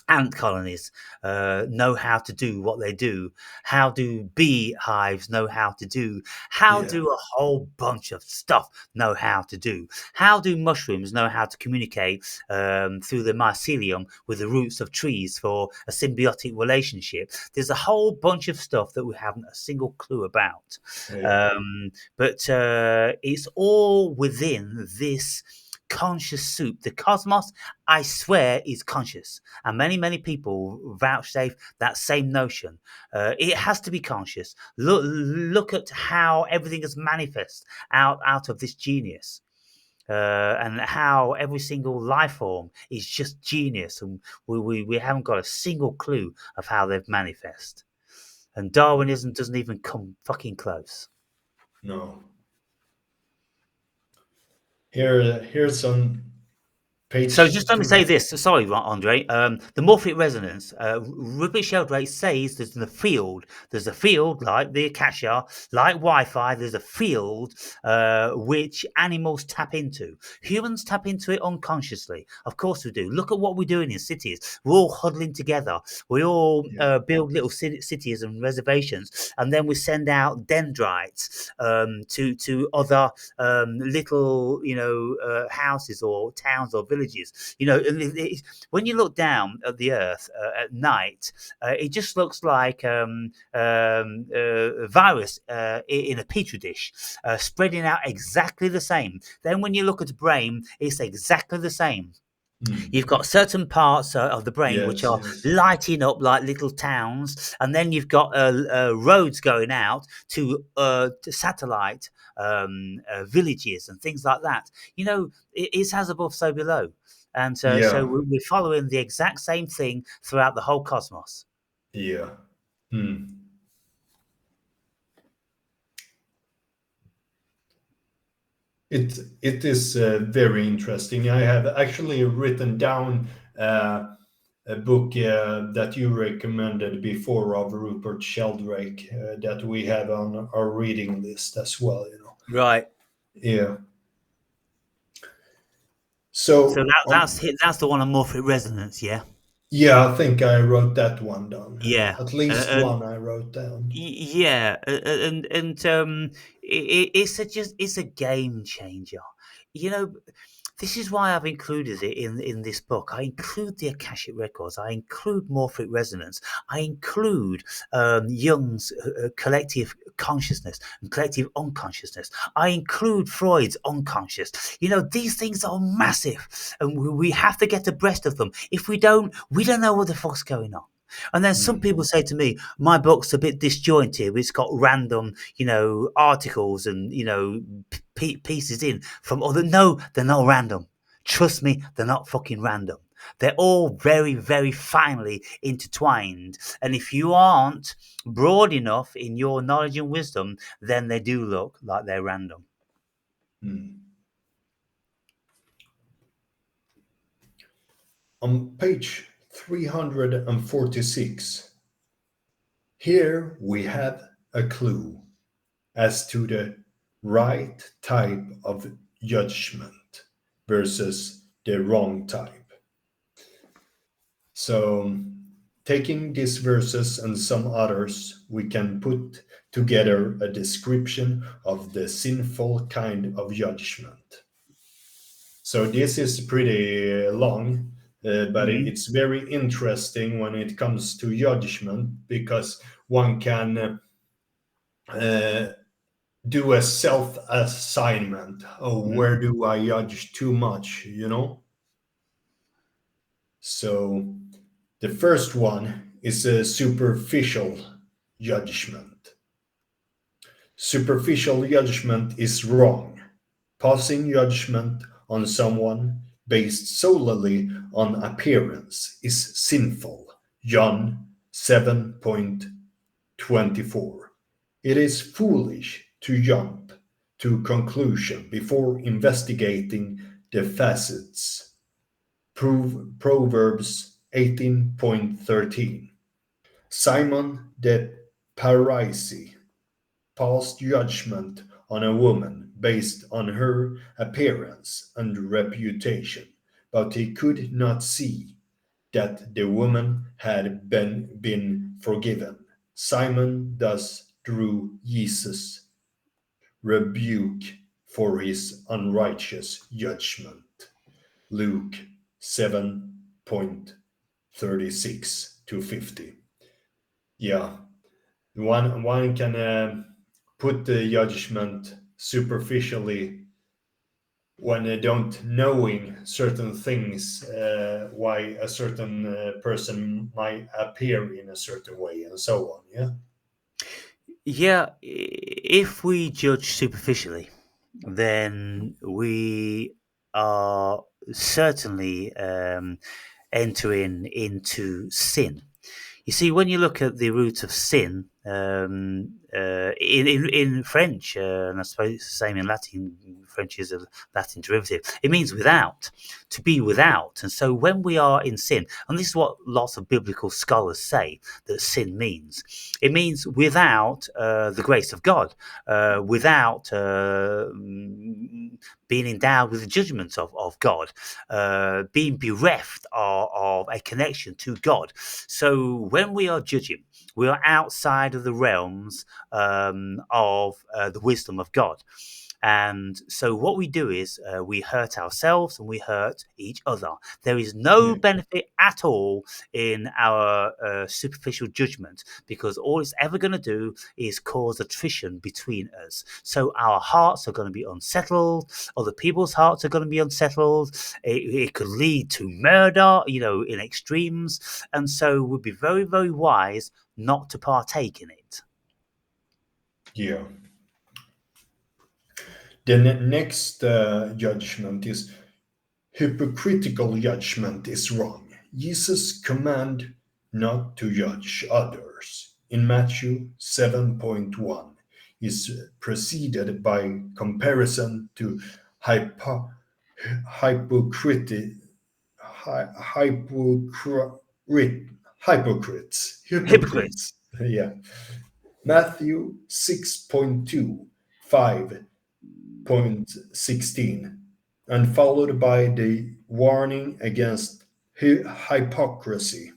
ant colonies know how to do what they do? How do bee hives know how to do? How Yeah. do a whole bunch of stuff know how to do? How do mushrooms know how to communicate through the mycelium with the roots of trees for a symbiotic relationship? There's a whole bunch of stuff that we haven't a single clue about. Yeah. But it's all within this conscious soup. The cosmos, I swear, is conscious, and many people vouchsafe that same notion. It has to be conscious. Look at how everything is manifest out of this genius. And how every single life form is just genius, and we haven't got a single clue of how they've manifest. And Darwinism doesn't even come fucking close. No. Here's on So page just let me three. say this. Sorry, Andre. The morphic resonance. Rupert Sheldrake says there's a field like the Akasha, like Wi-Fi. There's a field which animals tap into. Humans tap into it unconsciously. Of course we do. Look at what we're doing in cities. We're all huddling together. We all Yeah. build little cities and reservations, and then we send out dendrites to other little, houses or towns or villages. When you look down at the earth at night, it just looks like a virus in a petri dish, spreading out exactly the same. Then when you look at the brain, it's exactly the same. Mm. You've got certain parts of the brain which Yes, are yes. lighting up like little towns, and then you've got roads going out to satellite villages and things like that. It's as above, so below, and so Yeah. we're following the exact same thing throughout the whole cosmos. Yeah. Mm. It is very interesting. I have actually written down a book that you recommended before of Rupert Sheldrake that we have on our reading list as well. Right. Yeah. So So that's the one on morphic resonance, yeah. yeah, I think I wrote that one down. Yeah. At least And one I wrote down. Yeah, it's a game changer. You know, this is why I've included it in this book. I include the Akashic records. I include morphic resonance. I include Jung's collective consciousness and collective unconsciousness. I include Freud's unconscious. These things are massive, and we have to get abreast of them. If we don't, we don't know what the fuck's going on. And then some Mm. people say to me, my book's a bit disjointed. It's got random, articles and, pieces in from other. No, they're not random. Trust me, they're not fucking random. They're all very, very finely intertwined. And if you aren't broad enough in your knowledge and wisdom, then they do look like they're random. Mm. On page 346, here we have a clue as to the right type of judgment versus the wrong type. So, taking these verses and some others, we can put together a description of the sinful kind of judgment. So, this is pretty long, but Hmm. it's very interesting when it comes to judgment because one can do a self assignment. Oh, Mhm. where do I judge too much? So the first one is a superficial judgment. Superficial judgment is wrong. Passing judgment on someone based solely on appearance is sinful. John 7:24. It is foolish to jump to conclusion before investigating the facets. Proverbs 18:13. Simon the Pharisee passed judgment on a woman based on her appearance and reputation, but he could not see that the woman had been forgiven. Simon thus drew Jesus' rebuke for his unrighteous judgment. Luke 7:36 to 50. Yeah, one can put the judgment superficially when they don't knowing certain things, why a certain person might appear in a certain way and so on. Yeah. Yeah, if we judge superficially, then we are certainly entering into sin. You see, when you look at the root of sin, in French, and I suppose it's the same in Latin, French is a Latin derivative, it means without, to be without. And so when we are in sin, and this is what lots of biblical scholars say that sin means, it means without the grace of God, without being endowed with the judgments of God, being bereft of a connection to God. So when we are judging, we are outside of the realms of the wisdom of God. And so what we do is we hurt ourselves and we hurt each other. There is no Yeah. benefit at all in our superficial judgment, because all it's ever going to do is cause attrition between us. So our hearts are going to be unsettled, other people's hearts are going to be unsettled. It could lead to murder, in extremes. And so it would be very, very wise not to partake in it. Yeah. The next judgment is hypocritical judgment is wrong. Jesus' command not to judge others in Matthew 7:1 is preceded by comparison to hypo, hypocrite, hypocrite, Hypocrites. hypocrites. Yeah. Matthew 6:2, 5:16, and followed by the warning against hypocrisy.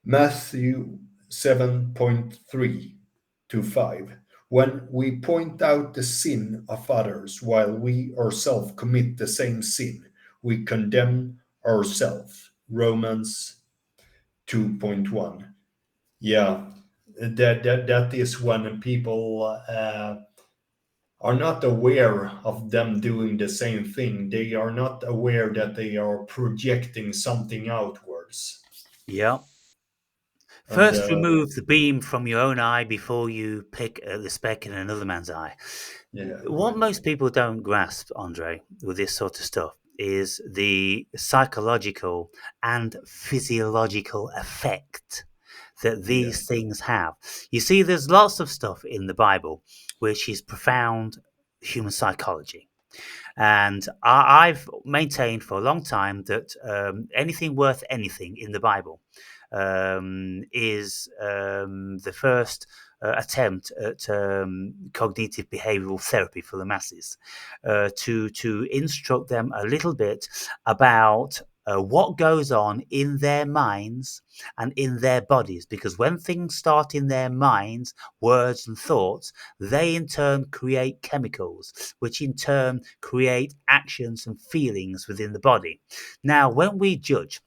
Matthew 7:3 to 5. When we point out the sin of others while we ourselves commit the same sin, we condemn ourselves. Romans 2:1. Yeah, that is when people are not aware of them doing the same thing. They are not aware that they are projecting something outwards. Yeah. And First, remove the beam from your own eye before you pick the speck in another man's eye. yeah, What most people don't grasp, Andre, with this sort of stuff is the psychological and physiological effect that yeah, these things have. You see, there's lots of stuff in the Bible which is profound human psychology. And I've maintained for a long time that anything worth anything in the Bible is the first attempt at cognitive behavioral therapy for the masses, to instruct them a little bit about what goes on in their minds and in their bodies. Because when things start in their minds, words and thoughts, they in turn create chemicals, which in turn create actions and feelings within the body. Now, when we judge,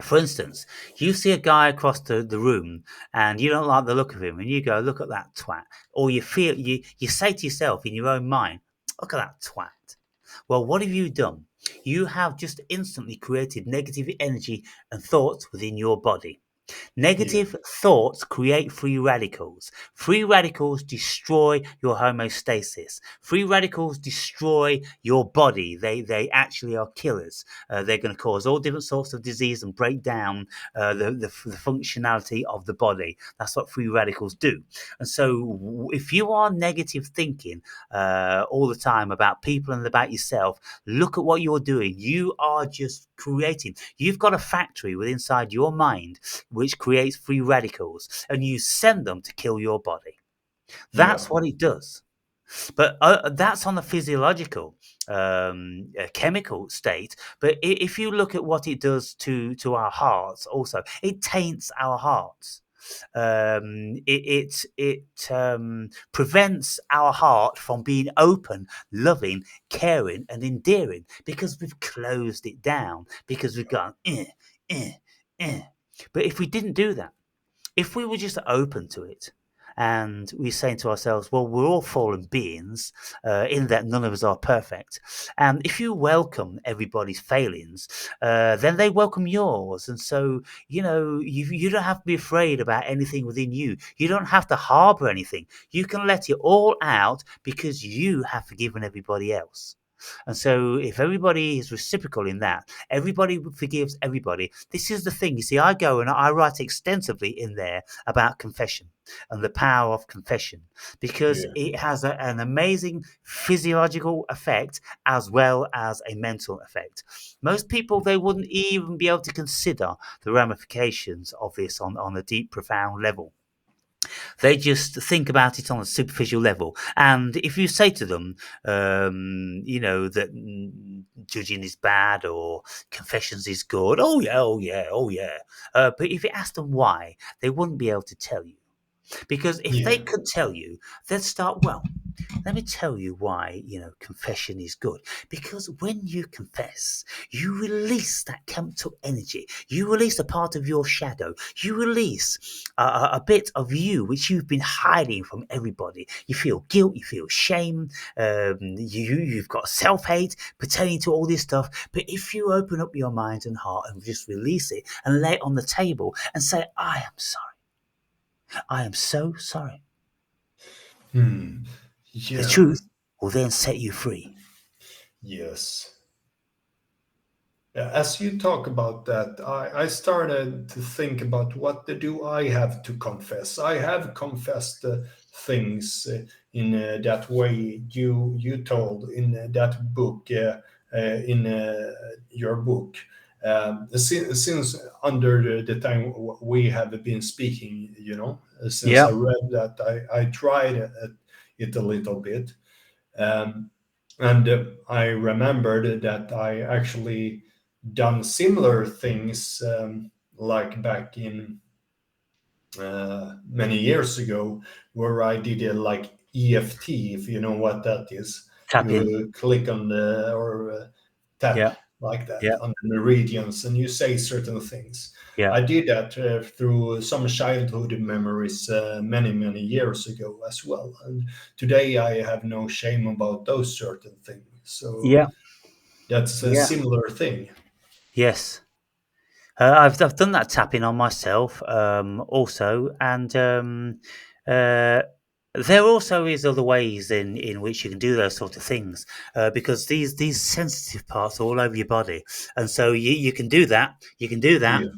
For instance, you see a guy across the room and you don't like the look of him, and you go, "Look at that twat," or you say to yourself in your own mind, "Look at that twat." Well, what have you done? You have just instantly created negative energy and thoughts within your body. Yeah. Negative thoughts create free radicals. Free radicals destroy your homeostasis. Free radicals destroy your body. They actually are killers. They're going to cause all different sorts of disease and break down the functionality of the body. That's what free radicals do. And so, if you are negative thinking all the time about people and about yourself, look at what you're doing. You are just creating. You've got a factory within inside your mind which creates free radicals, and you send them to kill your body. Yeah. That's what it does. But that's on the physiological, chemical state. But if you look at what it does to our hearts, also, it taints our hearts. It prevents our heart from being open, loving, caring, and endearing because we've closed it down because we've gone eh, eh. But if we didn't do that, if we were just open to it and we're saying to ourselves, well, we're all fallen beings, in that none of us are perfect. And if you welcome everybody's failings, then they welcome yours. And so, you don't have to be afraid about anything within you. You don't have to harbor anything. You can let it all out because you have forgiven everybody else. And so, if everybody is reciprocal in that, everybody forgives everybody. This is the thing. You see, I go and I write extensively in there about confession and the power of confession because Yeah. it has an amazing physiological effect as well as a mental effect. Most people, they wouldn't even be able to consider the ramifications of this on a deep, profound level. They just think about it on a superficial level. And if you say to them, that judging is bad or confessions is good, oh yeah, oh yeah, oh yeah. But if you ask them why, they wouldn't be able to tell you. Because if they Yeah. could tell you, they'd start, well, let me tell you why, confession is good. Because when you confess, you release that chemical energy. You release a part of your shadow. You release a bit of you which you've been hiding from everybody. You feel guilt. You feel shame. You've got self hate pertaining to all this stuff. But if you open up your mind and heart and just release it and lay it on the table and say, I am sorry. I am so sorry. Hmm. The Yeah. truth will then set you free. Yes. Yeah, as you talk about that, I started to think about what do I have to confess. I have confessed things in that way you told in that book, in your book. Since under the time we have been speaking, since Yeah. I read that, I tried it a little bit. Um, and I remembered that I actually done similar things, like back in many years ago, where I did like EFT, if you know what that is. Tap in. You click on the or tap Yeah. like that Yeah. on the meridians, and you say certain things. Yeah. I did that through some childhood memories many years ago as well, and today I have no shame about those certain things. So Yeah. that's a Yeah. similar thing. Yes. I've done that tapping on myself, also, and uh, there also is other ways in which you can do those sort of things, because these sensitive parts are all over your body, and so you can do that. You can do that. Yeah,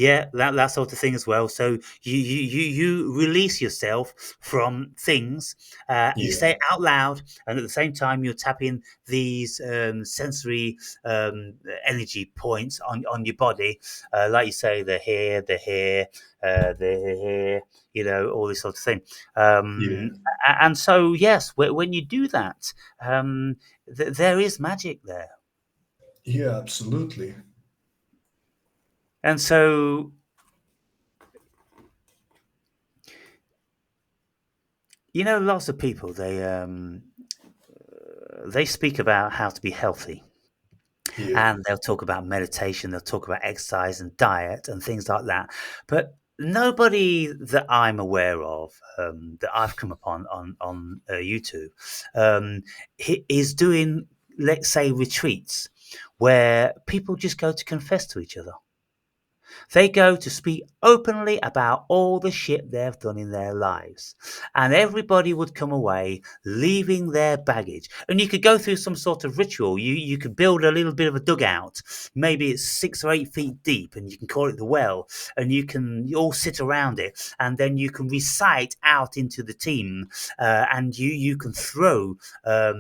Yeah, that sort of thing as well. So you release yourself from things. You yeah, say it out loud, and at the same time you're tapping these sensory energy points on your body, like you say, the hair, all this sort of thing. yeah, And so yes, when you do that, there is magic there, yeah, absolutely. and so lots of people they speak about how to be healthy, Yeah. and they'll talk about meditation, they'll talk about exercise and diet and things like that. But nobody that I'm aware of, that I've come upon on YouTube, um, is doing, let's say, retreats where people just go to confess to each other. They go to speak openly about all the shit they've done in their lives. And everybody would come away leaving their baggage. And you could go through some sort of ritual. You could build a little bit of a dugout. Maybe it's 6 or 8 feet deep, and you can call it the well. And you all sit around it. And then you can recite out into the team. And you can throw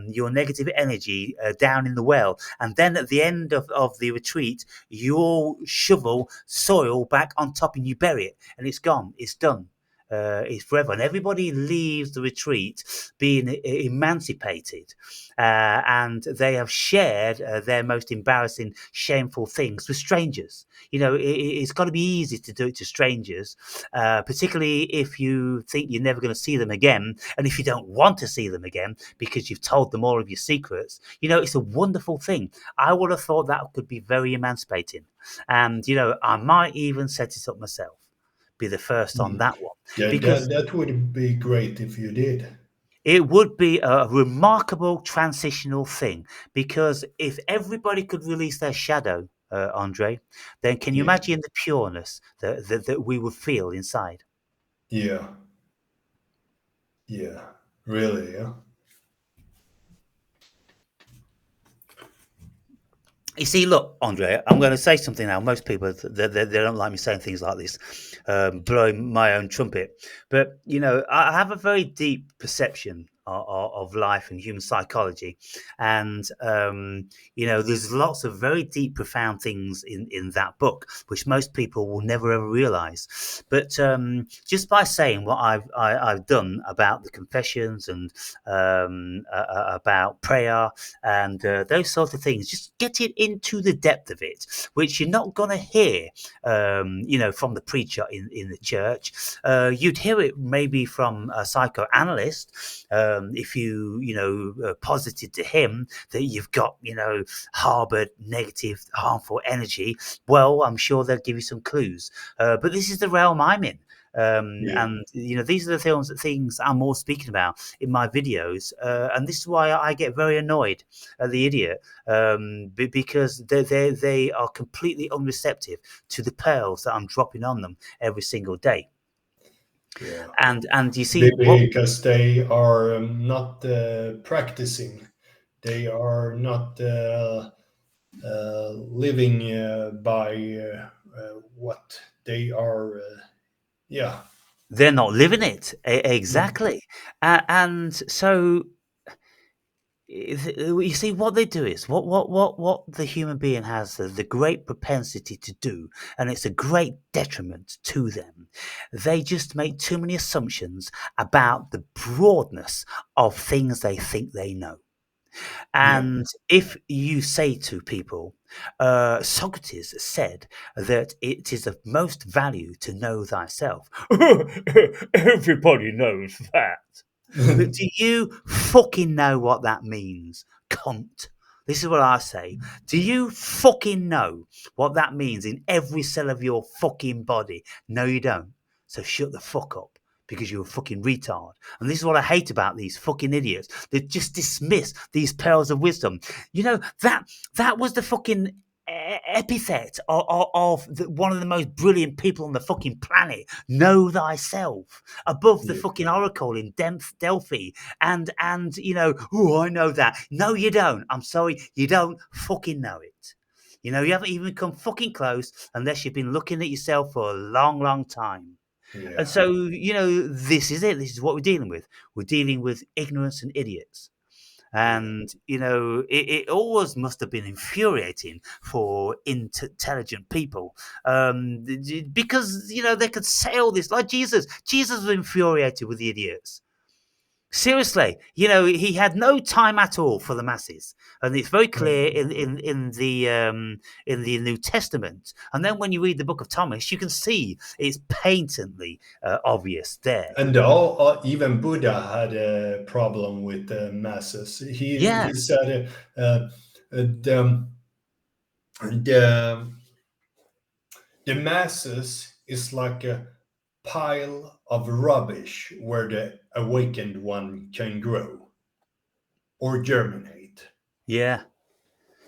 your negative energy down in the well. And then at the end of the retreat, you all shovel soil back on top and you bury it, and it's gone. It's done. It's forever, and everybody leaves the retreat being emancipated, and they have shared their most embarrassing, shameful things with strangers. It's got to be easy to do it to strangers, particularly if you think you're never going to see them again, and if you don't want to see them again because you've told them all of your secrets. It's a wonderful thing. I would have thought that could be very emancipating. And, I might even set it up myself, be the first on Mm. that one, Yeah, because that would be great if you did. it would be a remarkable transitional thing. Because if everybody could release their shadow, Andre, then can you Yeah. imagine the pureness that we would feel inside? Yeah. Yeah. Really, yeah. You see, look, Andre, I'm going to say something now. Most people, they don't like me saying things like this, blowing my own trumpet. But, I have a very deep perception of life and human psychology. And, there's lots of very deep, profound things in that book, which most people will never ever realize. But just by saying what I've done about the confessions and about prayer and those sort of things. Just get it into the depth of it, which you're not going to hear, from the preacher in the church. You'd hear it maybe from a psychoanalyst, if you posited to him that you've got, harbored negative, harmful energy. Well, I'm sure they'll give you some clues. But this is the realm I'm in. Yeah. And these are the things I'm more speaking about in my videos, and this is why I get very annoyed at the idiot, because they are completely unreceptive to the pearls that I'm dropping on them every single day. Yeah. And you see what Because they are not practicing. They are not living by what they are. Yeah. they're not living it Mm. exactly, and so you see what they do is what the human being has the great propensity to do, and it's a great detriment to them. They just make too many assumptions about the broadness of things they think they know. Yeah. And if you say to people, Socrates said that it is of most value to know thyself. Everybody knows that. But do you fucking know what that means, cunt? This is what I say. Do you fucking know what that means in every cell of your fucking body? No, you don't. So shut the fuck up because you're a fucking retard. And this is what I hate about these fucking idiots. They just dismiss these pearls of wisdom. That was the fucking epithet of one of the most brilliant people on the fucking planet. Know thyself above the Yeah. fucking oracle in Delphi, and oh, I know that. No, you don't. I'm sorry, you don't fucking know it. You haven't even come fucking close unless you've been looking at yourself for a long, long time. And Yeah. so, this is it. This is what we're dealing with. We're dealing with ignorance and idiots. Yeah. And, it always must have been infuriating for intelligent people, because, they could say all this like Jesus. Jesus was infuriated with the idiots. Seriously, he had no time at all for the masses, and it's very clear in the New Testament. And then when you read the Book of Thomas, you can see it's patently obvious there. And even Buddha had a problem with the masses. He Yes, said, uh, the, And the masses is like a pile of rubbish where the awakened one can grow or germinate. Yeah.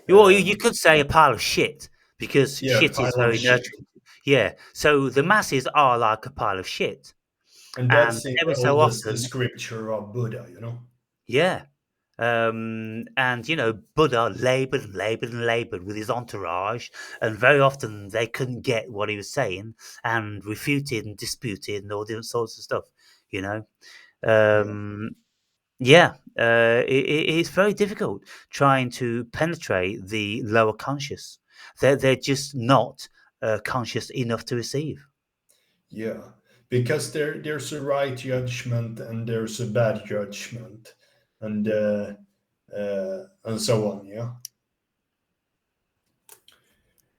Well, you Um, could say a pile of shit because yeah, shit is pile of very shit. nurturing. Yeah. So the masses are like a pile of shit, And and that's in every the so oldest often, scripture of Buddha, you know? yeah. And Buddha labored and labored and labored with his entourage, and very often they couldn't get what he was saying and refuted and disputed and all different sorts of stuff. You know, Yeah. um, yeah, it's very difficult trying to penetrate the lower conscious. They're just not conscious enough to receive. Yeah. Because there's a right judgment and there's a bad judgment and so on, yeah.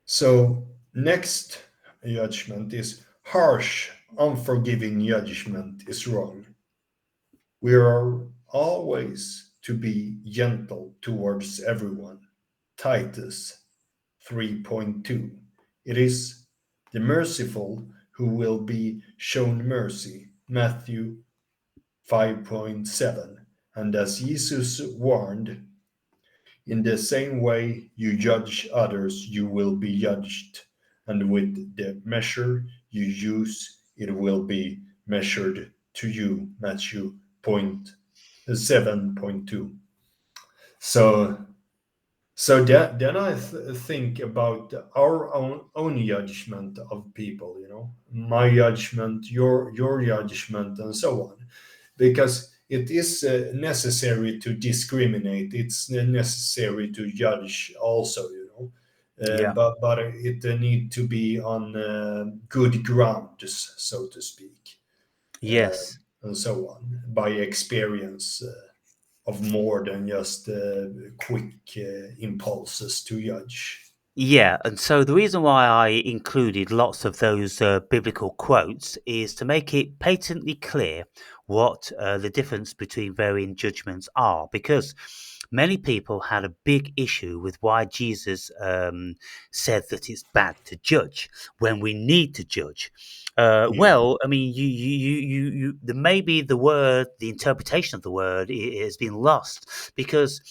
So next judgment is harsh, unforgiving judgment is wrong. We are always to be gentle towards everyone. Titus 3.2. It is the merciful who will be shown mercy. Matthew 5.7. And as Jesus warned, in the same way you judge others, you will be judged. And with the measure you use, it will be measured to you. Matthew 7.2. So So then I think about our own judgment of people, you know, my judgment, your judgment, and so on, because it is necessary to discriminate. It's necessary to judge also, you know, Yeah. but it need to be on good grounds, so to speak, uh, Yes. and so on, by experience. Of more than just quick impulses to judge. Yeah, and so the reason why I included lots of those biblical quotes is to make it patently clear what the difference between varying judgments are, because many people had a big issue with why Jesus said that it's bad to judge when we need to judge. Yeah, I mean, maybe the word, the interpretation of the word has been lost because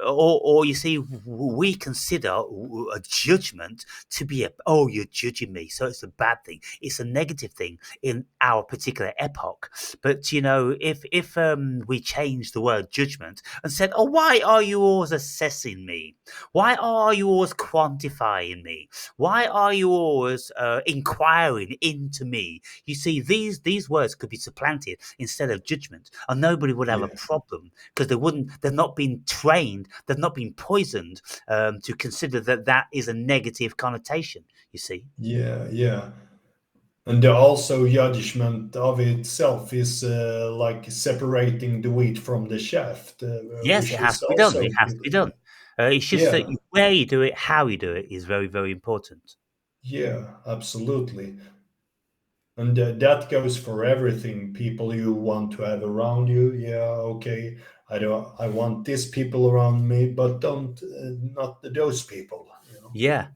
or you see, we consider a judgment to be oh, you're judging me, so it's a bad thing. It's a negative thing in our particular epoch. But if we change the word judgment and said, oh, why are you always assessing me? Why are you always quantifying me? Why are you always inquiring into me? You see, these words could be supplanted instead of judgment, and nobody would have a yeah, problem because they've not been trained, they've not been poisoned to consider that that is a negative connotation, you see. yeah. And also judgment of itself is like separating the wheat from the shaft, Yes, it which has is to be done. also It has to be done. It's just that yeah, where you do it, how you do it is very, very important. yeah, absolutely. And that goes for everything. People you want to have around you. Yeah, okay. I don't. I want these people around me, but don't not those people. You know. Yeah.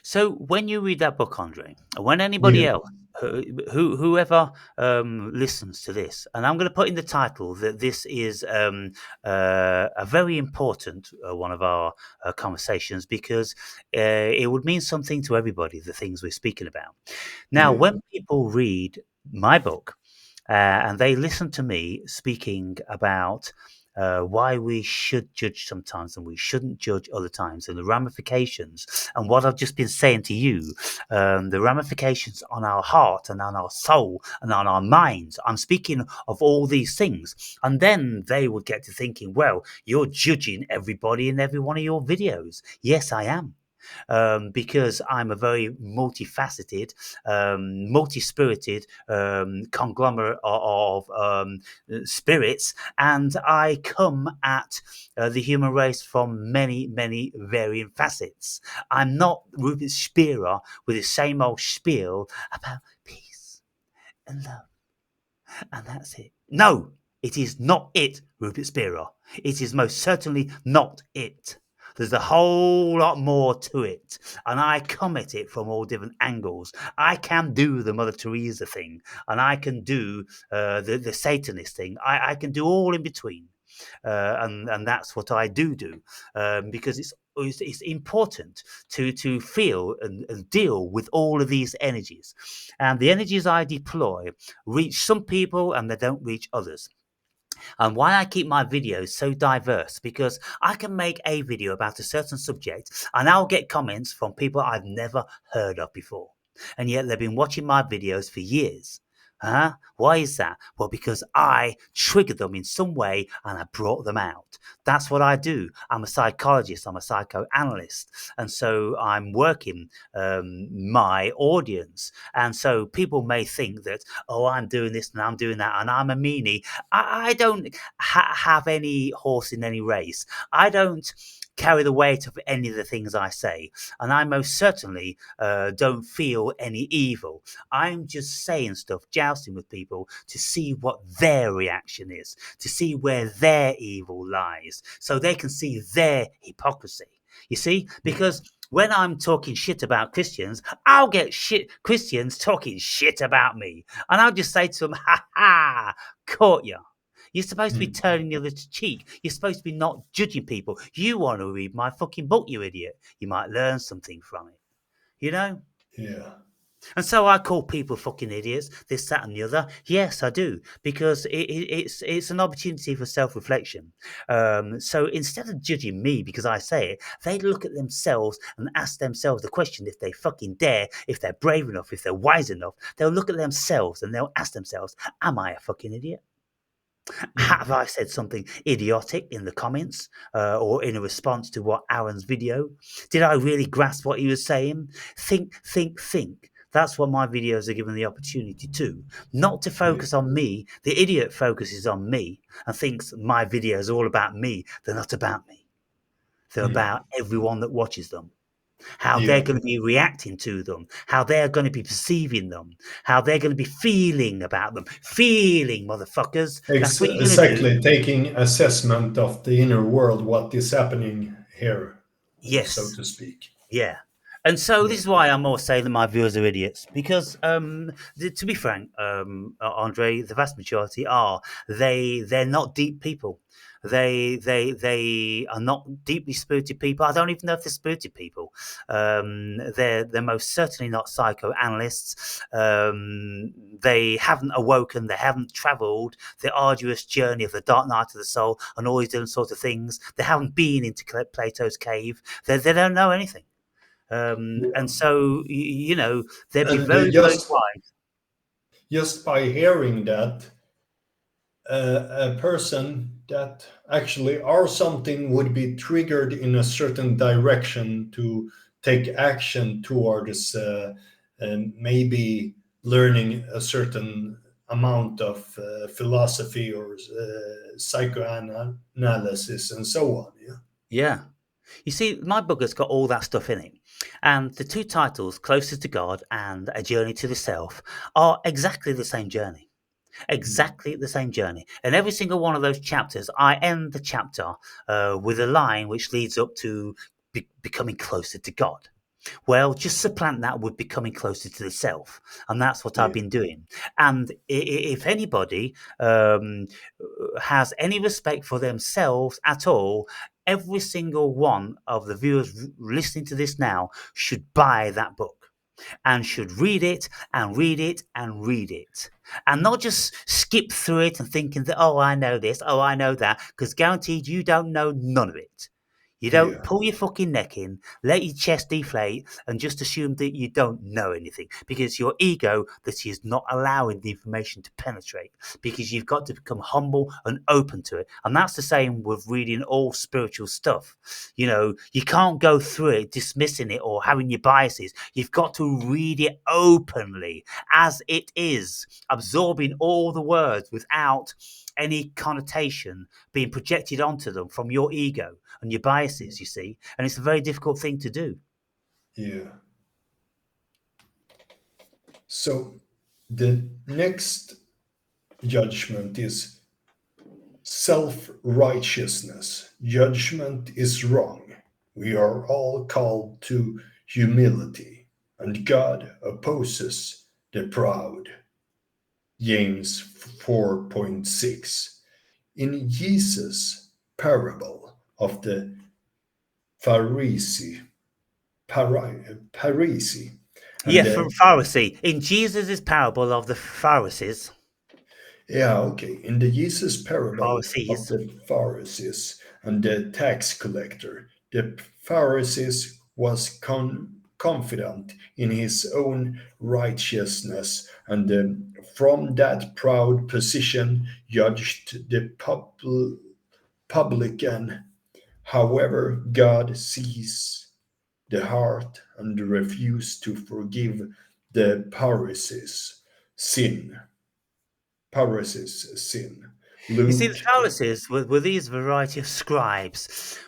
So when you read that book, Andre, when anybody Yeah. else, whoever listens to this, and I'm going to put in the title that this is a very important one of our conversations because it would mean something to everybody, the things we're speaking about. Now, Yeah. when people read my book and they listen to me speaking about why we should judge sometimes and we shouldn't judge other times, and the ramifications, and what I've just been saying to you, the ramifications on our heart and on our soul and on our minds. I'm speaking of all these things. And then they would get to thinking, well, you're judging everybody in every one of your videos. Yes, I am because I'm a very multifaceted, multi-spirited conglomerate of spirits, and I come at the human race from many, many varying facets. I'm not Rupert Spira with the same old spiel about peace and love, and that's it. No, it is not it, Rupert Spira. It is most certainly not it. There's a whole lot more to it, and I come at it from all different angles. I can do the Mother Teresa thing, and I can do the Satanist thing. I can do all in between, and that's what I do because it's important to feel and deal with all of these energies, and the energies I deploy reach some people and they don't reach others. And why I keep my videos so diverse, because I can make a video about a certain subject and I'll get comments from people I've never heard of before. And yet they've been watching my videos for years. Huh? Why is that? Well, because I triggered them in some way and I brought them out. That's what I do. I'm a psychologist, I'm a psychoanalyst. And so I'm working my audience. And so people may think that, oh, I'm doing this and I'm doing that and I'm a meanie. I don't have any horse in any race. I don't carry the weight of any of the things I say, and I most certainly don't feel any evil. I'm just saying stuff, jousting with people to see what their reaction is, to see where their evil lies, so they can see their hypocrisy. You see, Yeah. because when I'm talking shit about Christians, I'll get shit Christians talking shit about me, and I'll just say to them, "Ha ha, caught ya." You're supposed to be Mm. turning the other cheek. You're supposed to be not judging people. You want to read my fucking book, you idiot. You might learn something from it, you know? Yeah. And so I call people fucking idiots, this, that, and the other. Yes, I do, because it's an opportunity for self-reflection. So instead of judging me because I say it, they look at themselves and ask themselves the question if they fucking dare, if they're brave enough, if they're wise enough. They'll look at themselves and they'll ask themselves, am I a fucking idiot? Have Mm. I said something idiotic in the comments or in a response to what Aaron's video? Did I really grasp what he was saying? Think, think, think. That's what my videos are given the opportunity to. Not to Yeah. focus on me. The idiot focuses on me and thinks my videos are all about me. They're not about me. They're Mm. about everyone that watches them, how they're Yeah. going to be reacting to them, how they're going to be perceiving them, how they're going to be feeling about them. Feeling, motherfuckers. That's what you're going to do. Exactly. Taking assessment of the inner world, what is happening here, so Yes. to speak. Yeah. And so Yeah. this is why I'm always saying that my viewers are idiots because, to be frank, Andre, the vast majority are they're not deep people. They are not deeply spirited people. I don't even know if they're spirited people. They're most certainly not psychoanalysts. They haven't awoken. They haven't travelled the arduous journey of the dark night of the soul and all these different sorts of things. They haven't been into Plato's cave. They don't know anything. And Yeah. so, they'd be And very, very wise. just by hearing that, a person that actually or something would be triggered in a certain direction to take action towards maybe learning a certain amount of philosophy or psychoanalysis and so on. Yeah. Yeah. You see, my book has got all that stuff in it. And the two titles, Closer to God and A Journey to the Self, are exactly the same journey. Mm. Exactly the same journey. And every single one of those chapters, I end the chapter with a line which leads up to becoming closer to God. Well, just supplant that with becoming closer to the self. And that's what I've Yeah. been doing. And if anybody has any respect for themselves at all, every single one of the viewers listening to this now should buy that book and should read it and read it and read it. And not just skip through it and thinking that, oh, I know this, oh, I know that, because guaranteed you don't know none of it. You don't Yeah. pull your fucking neck in, let your chest deflate, and just assume that you don't know anything because your ego that is not allowing the information to penetrate. Because you've got to become humble and open to it. And that's the same with reading all spiritual stuff. You can't go through it dismissing it or having your biases. You've got to read it openly as it is, absorbing all the words without any connotation being projected onto them from your ego and your biases, you see. And it's a very difficult thing to do. Yeah. So the next judgment is self righteousness. Judgment is wrong. We are all called to humility, and God opposes the proud. James 4.6. In Jesus' parable of the Pharisee, Pharisee and Yeah, the Pharisee. In Jesus' parable of the Pharisees, Yeah, okay. In the Jesus parable of Pharisees, the Pharisees and the tax collector, the Pharisees was confident in his own righteousness and from that proud position judged the publican. However, God sees the heart and refused to forgive the sin. Pharisees' sin. you see, the Luke, Pharisees were these variety of scribes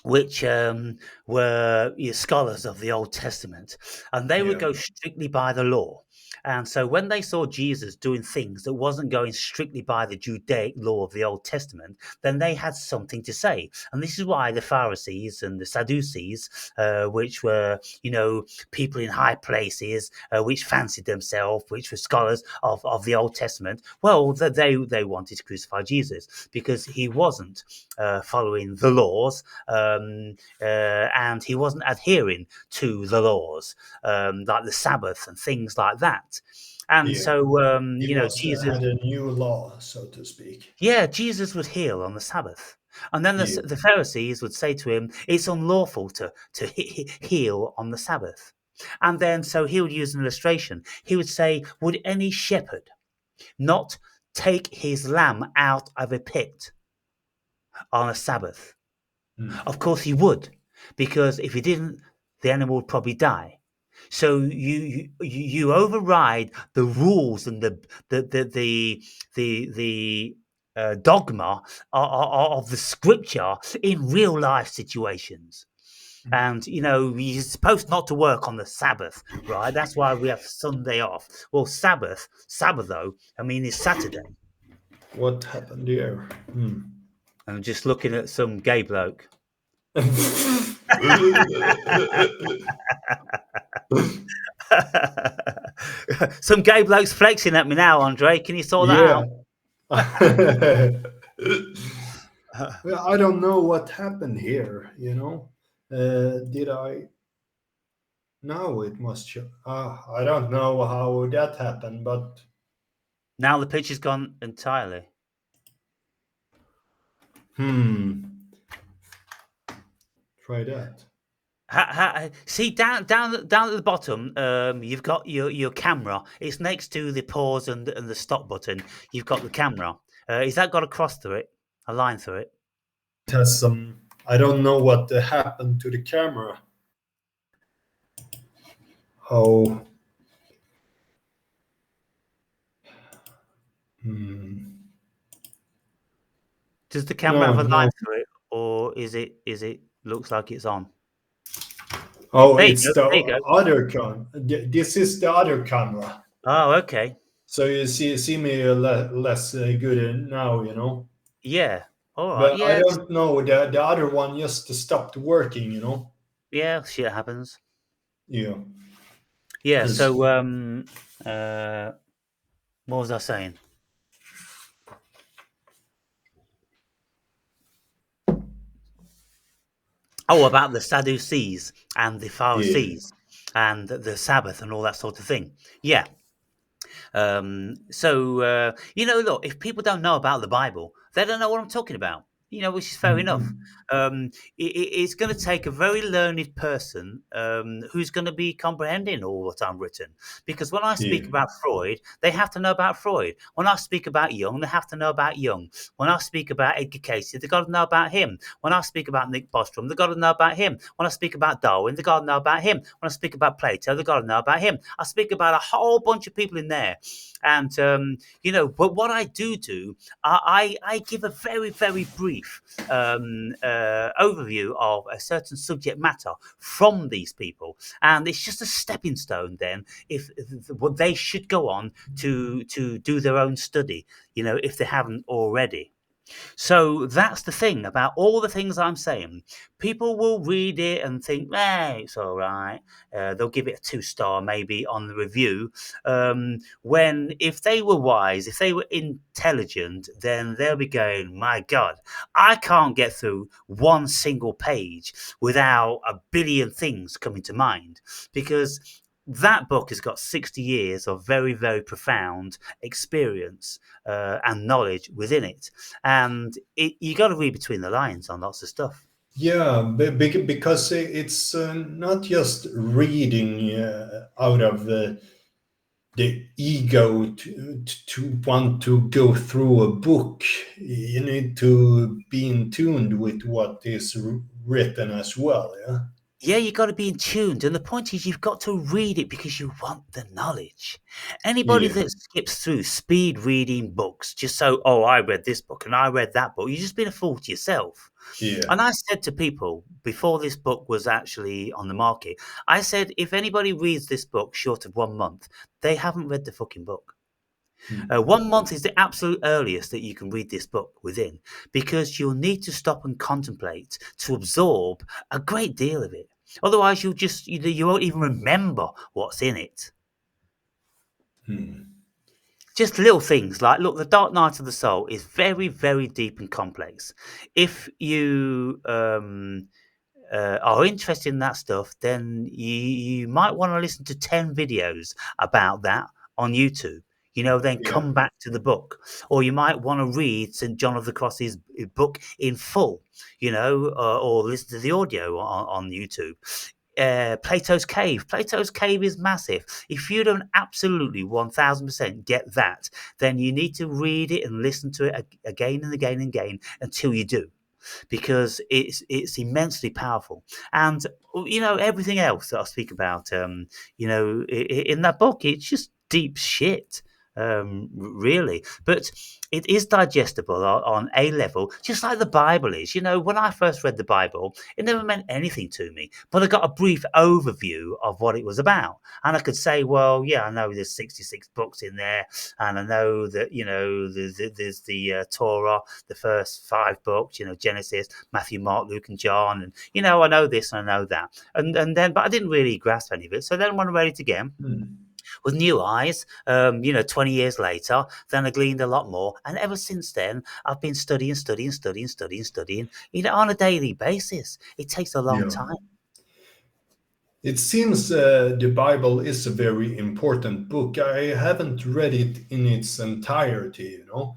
which were scholars of the Old Testament, and they would yeah. go strictly by the law. And so when they saw Jesus doing things that wasn't going strictly by the Judaic law of the Old Testament, then they had something to say. And this is why the Pharisees and the Sadducees, which were, people in high places, which fancied themselves, which were scholars of the Old Testament, well, they wanted to crucify Jesus because he wasn't following the laws, and he wasn't adhering to the laws, like the Sabbath and things like that. And Yeah. so, He was Jesus, had a new law, so to speak. yeah, Jesus would heal on the Sabbath. And then Yeah. the Pharisees would say to him, it's unlawful to heal on the Sabbath. And then, so he would use an illustration. He would say, would any shepherd not take his lamb out of a pit on a Sabbath? Mm. Of course he would, because if he didn't, the animal would probably die. So you override the rules and the dogma of the scripture in real life situations. And you're supposed not to work on the Sabbath, right? That's why we have Sunday off. Well, Sabbath though, I mean, is Saturday. What happened there? Hmm. I'm just looking at some gay bloke. Some gay blokes flexing at me now, Andre. Can you sort that Yeah. out? Well, I don't know what happened here. Did I? No, it must show. I don't know how that happened, but Now the pitch has gone entirely. hmm, try that. See down at the bottom, you've got your camera. It's next to the pause and the stop button. You've got the camera. Is that got a cross through it? A line through it? It has some. I don't know what happened to the camera. How? Hmm. Does the camera No, have a line no. through it, or is it looks like it's on? Oh, There you it's go. the There you go. other cam. This is the other camera. Oh, okay. So you see me less good now. Yeah. All right. But I Yeah. don't know the other one just stopped working. Yeah. Shit happens. Yeah, Yeah. because So uh, what was I saying? Oh, about the Sadducees and the yeah, Pharisees and the Sabbath and all that sort of thing. Yeah. Look, if people don't know about the Bible, they don't know what I'm talking about. Which is fair enough. mm-mm. It's going to take a very learned person who's going to be comprehending all what I've written. Because when I speak Yeah, about Freud, they have to know about Freud. When I speak about Jung, they have to know about Jung. When I speak about Edgar Cayce, they've got to know about him. When I speak about Nick Bostrom, they've got to know about him. When I speak about Darwin, they've got to know about him. When I speak about Plato, they've got to know about him. I speak about a whole bunch of people in there. And but what I do, I give a very, very brief overview of a certain subject matter from these people, and it's just a stepping stone. Then, if what they should go on to do their own study, if they haven't already. So that's the thing about all the things I'm saying. People will read it and think, it's all right. They'll give it a 2 star maybe on the review. When if they were wise, if they were intelligent, then they'll be going, my God, I can't get through one single page without a billion things coming to mind because that book has got 60 years of very, very profound experience and knowledge within it. And you got to read between the lines on lots of stuff. Yeah, because it's not just reading out of the ego to want to go through a book. You need to be in tune with what is written as well. Yeah. Yeah, you got to be in tuned. And the point is, you've got to read it because you want the knowledge. Anybody Yeah. that skips through speed reading books just so, oh, I read this book and I read that book, you've just been a fool to yourself. Yeah. And I said to people before this book was actually on the market, I said, if anybody reads this book short of 1 month, they haven't read the fucking book. Hmm. 1 month is the absolute earliest that you can read this book within, because you'll need to stop and contemplate to absorb a great deal of it. Otherwise, you won't even remember what's in it. Hmm. Just little things like, look, the Dark Night of the Soul is very, very deep and complex. If you are interested in that stuff, then you might want to listen to 10 videos about that on YouTube. Then Yeah. come back to the book. Or you might want to read St. John of the Cross's book in full, or listen to the audio on YouTube. Plato's Cave. Plato's Cave is massive. If you don't absolutely 1000% get that, then you need to read it and listen to it again and again and again until you do, because it's immensely powerful. And everything else that I speak about, in that book, it's just deep shit, really. But it is digestible on a level, just like the Bible is. When I first read the Bible, it never meant anything to me, but I got a brief overview of what it was about, and I could say, well, yeah, I know there's 66 books in there, and I know that there's the Torah, the first 5 books, Genesis, Matthew, Mark, Luke, and John. And, I know this and I know that. And then, but I didn't really grasp any of it. So then when I read it again Hmm. with new eyes, 20 years later, then I gleaned a lot more. And ever since then, I've been studying, on a daily basis. It takes a long Yeah. time. It seems the Bible is a very important book. I haven't read it in its entirety, you know.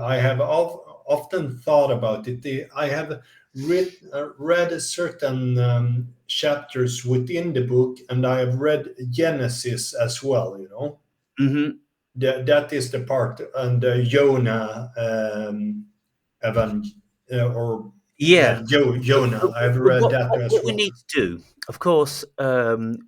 I have often thought about it. I have read certain chapters within the book, and I have read Genesis as well, you know. Hmm. That is the part, and Jonah, Evan, or Yeah. Jonah. I've read that as What we well. need to do, of course,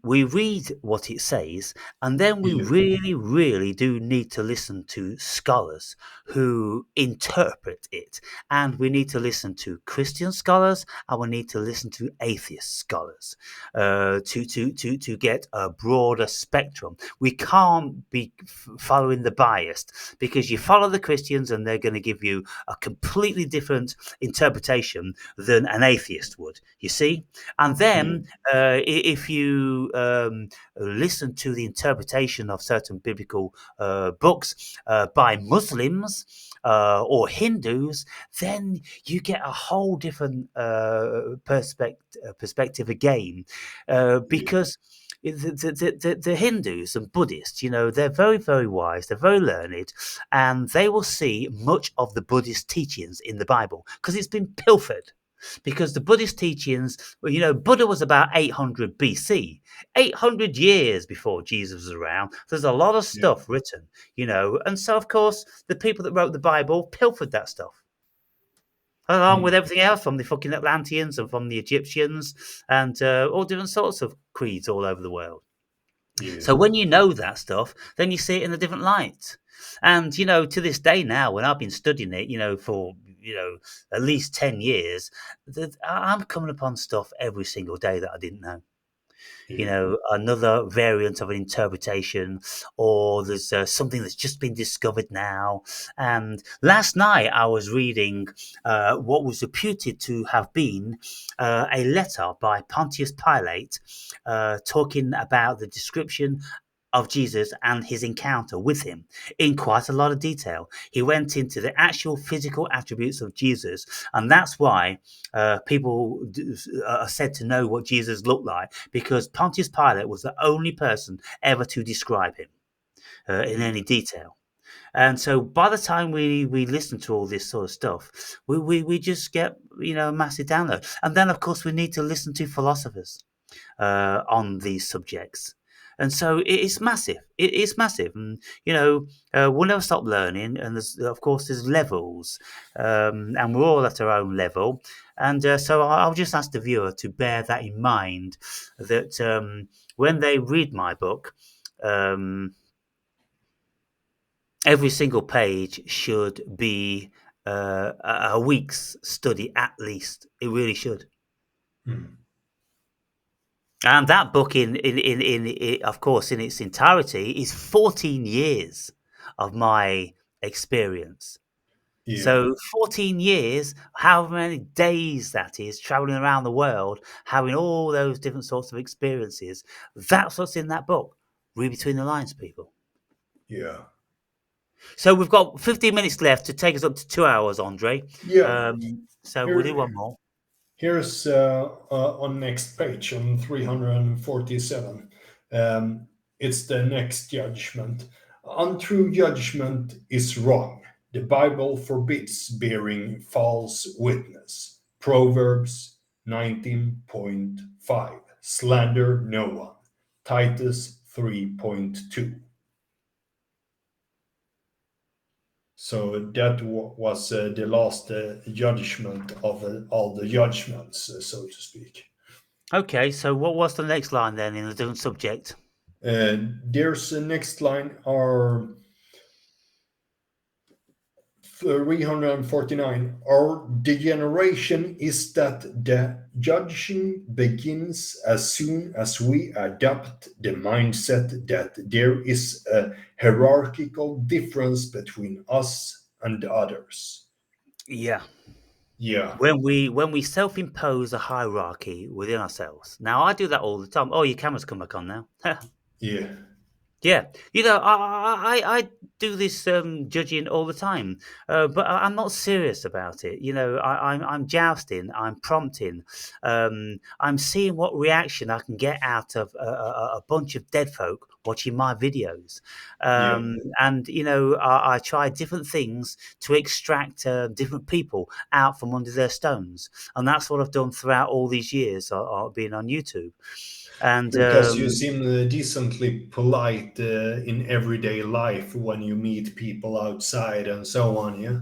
we read what it says, and then we Yeah. really, really do need to listen to scholars who interpret it. And we need to listen to Christian scholars, and we need to listen to atheist scholars, to get a broader spectrum. We can't be following the biased, because you follow the Christians and they're going to give you a completely different interpretation than an atheist would, you see? And Yeah. then if you listen to the interpretation of certain biblical books by Muslims or Hindus, then you get a whole different perspective again, Yeah. because the Hindus and Buddhists, they're very, very wise, they're very learned, and they will see much of the Buddhist teachings in the Bible because it's been pilfered. Because the Buddhist teachings, well, Buddha was about 800 BC, 800 years before Jesus was around. There's a lot of Yeah. stuff written, and so, of course, the people that wrote the Bible pilfered that stuff, along with Hmm. everything else from the fucking Atlanteans and from the Egyptians and all different sorts of creeds all over the world. Yeah. So when you know that stuff, then you see it in a different light. And to this day now, when I've been studying it, for at least 10 years, I'm coming upon stuff every single day that I didn't know. Yeah. Another variant of an interpretation, or there's something that's just been discovered now. And last night I was reading what was reputed to have been a letter by Pontius Pilate talking about the description of Jesus and his encounter with him in quite a lot of detail. He went into the actual physical attributes of Jesus, and that's why people are said to know what Jesus looked like, because Pontius Pilate was the only person ever to describe him in Yeah. any detail. And so by the time we listen to all this sort of stuff, we just get, a massive download. And then, of course, we need to listen to philosophers on these subjects. And so it's massive. It's massive, and we'll never stop learning. And there's, of course, there's levels, and we're all at our own level. And so I'll just ask the viewer to bear that in mind. That when they read my book, um, every single page should be a week's study at least. It really should. Mm. And that book, of course, in its entirety, is 14 years of my experience. Yeah. So 14 years, however many days that is, traveling around the world, having all those different sorts of experiences. That's what's in that book. Read between the lines, people. Yeah. So we've got 15 minutes left to take us up to 2 hours, Andre. Yeah. So we'll do Here, one more. here's on next page on 347. It's the next judgment. Untrue judgment is wrong. The Bible forbids bearing false witness. Proverbs 19.5. Slander no one. Titus 3.2. So that was the last judgment of all the judgments, so to speak. Okay, so what was the next line then in a different subject? There's the next line are 349. Our degeneration is that the judging begins as soon as we adopt the mindset that there is a hierarchical difference between us and others. Yeah. Yeah, When we self-impose a hierarchy within ourselves. Now I do that all the time. Oh, your camera's come back on now. yeah, Yeah, I do this judging all the time, but I'm not serious about it. I'm jousting, I'm prompting, I'm seeing what reaction I can get out of a bunch of dead folk watching my videos, yeah. and I try different things to extract different people out from under their stones, and that's what I've done throughout all these years being on YouTube, and. Because you seem decently polite in everyday life when you meet people outside and so on, yeah?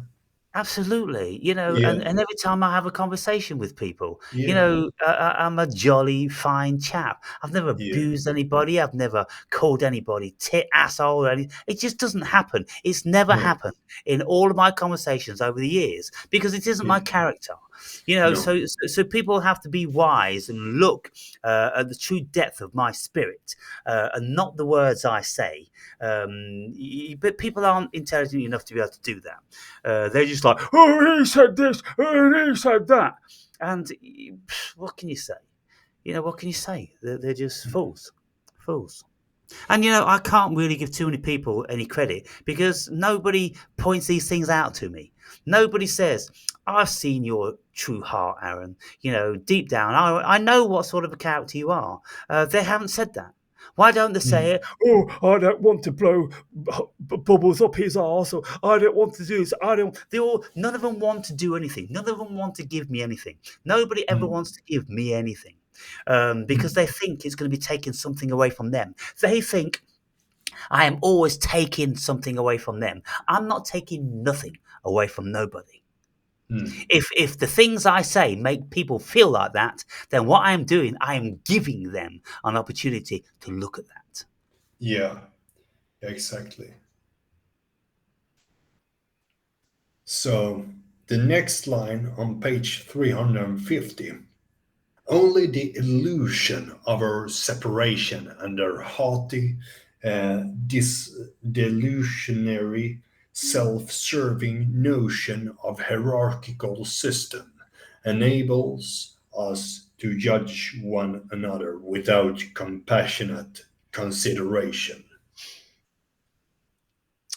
Absolutely, Yeah, and every time I have a conversation with people, yeah, I'm a jolly fine chap. I've never yeah, abused anybody. I've never called anybody tit, asshole, or anything. It just doesn't happen. It's never no, happened in all of my conversations over the years because it isn't my yeah, character. no, So people have to be wise and look at the true depth of my spirit, and not the words I say. But people aren't intelligent enough to be able to do that. They're just like, oh, he said this, and he said that. And what can you say? What can you say? They're just fools. Fools. And I can't really give too many people any credit because nobody points these things out to me. Nobody says, I've seen your true heart, Aaron. Deep down, I know what sort of a character you are. They haven't said that. Why don't they say mm, it? Oh, I don't want to blow bubbles up his arse, or I don't want to do this. I don't. None of them want to do anything. None of them want to give me anything. Nobody ever mm, wants to give me anything because mm, they think it's going to be taking something away from them. They think I am always taking something away from them. I'm not taking nothing away from nobody. mm. If the things I say make people feel like that, then what I am doing, I am giving them an opportunity to look at that. Yeah, exactly. So the next line on page 350. Only the illusion of our separation and our haughty, this delusionary, self-serving notion of hierarchical system enables us to judge one another without compassionate consideration.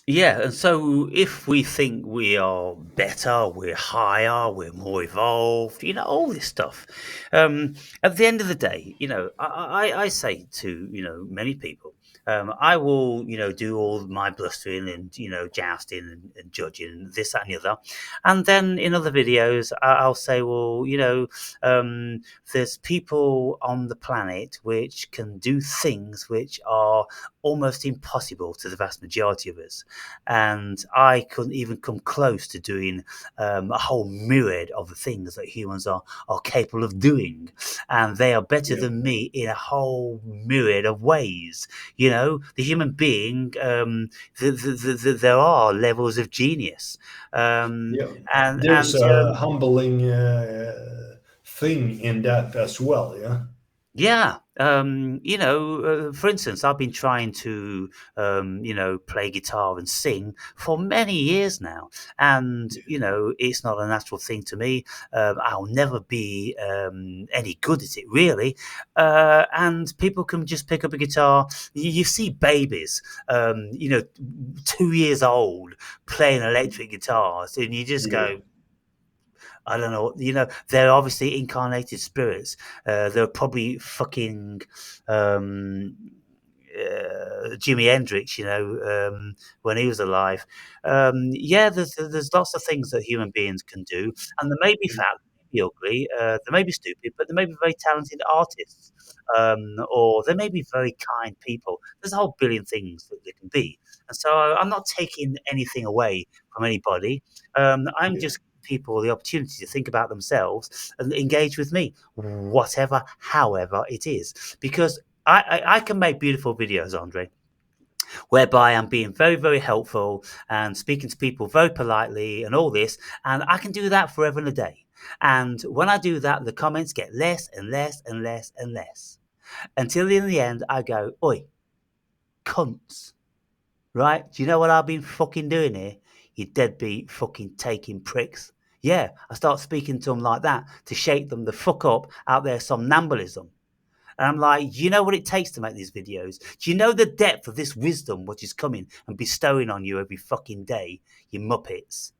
Yeah, and so if we think we are better, we're higher, we're more evolved, all this stuff. At the end of the day, I say to many people, I will do all my blustering and jousting and judging and this that and the other, and then in other videos I'll say, well, there's people on the planet which can do things which are almost impossible to the vast majority of us, and I couldn't even come close to doing a whole myriad of the things that humans are capable of doing, and they are better Yeah, than me in a whole myriad of ways. The human being, there are levels of genius, um, yeah. and There's a humbling thing in that as well. Yeah, yeah, for instance, I've been trying to, play guitar and sing for many years now, and it's not a natural thing to me. I'll never be any good at it, really. And people can just pick up a guitar. You see babies, 2 years old, playing electric guitars, and you just yeah, go, I don't know. They're obviously incarnated spirits. They're probably fucking um, Jimi Hendrix, when he was alive. Yeah, there's lots of things that human beings can do, and they may be fat, they may be ugly, they may be stupid, but they may be very talented artists, or they may be very kind people. There's a whole billion things that they can be, and so I'm not taking anything away from anybody. I'm yeah, just people the opportunity to think about themselves and engage with me, whatever, however it is, because I can make beautiful videos, Andre, whereby I'm being very, very helpful and speaking to people very politely and all this, and I can do that forever and a day. And when I do that, the comments get less and less and less and less until in the end I go, oi, cunts, right? Do you know what I've been fucking doing here? You deadbeat fucking taking pricks. Yeah, I start speaking to them like that to shake them the fuck up out their somnambulism. And I'm like, do you know what it takes to make these videos? Do you know the depth of this wisdom which is coming and bestowing on you every fucking day, you muppets?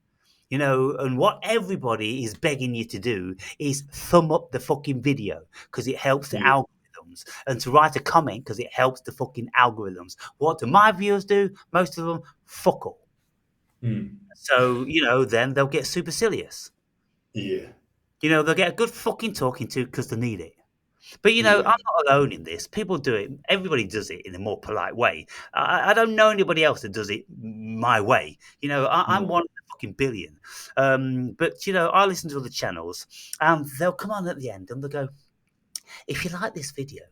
And what everybody is begging you to do is thumb up the fucking video because it helps the yeah. algorithms, and to write a comment because it helps the fucking algorithms. What do my viewers do? Most of them, fuck all. Mm, So, then they'll get supercilious. yeah, They'll get a good fucking talking to because they need it. But I'm yeah, not alone in this. People do it. Everybody does it in a more polite way. I don't know anybody else that does it my way. I'm no, one of the fucking billion. But I listen to other channels, and they'll come on at the end and they'll go, if you like this video,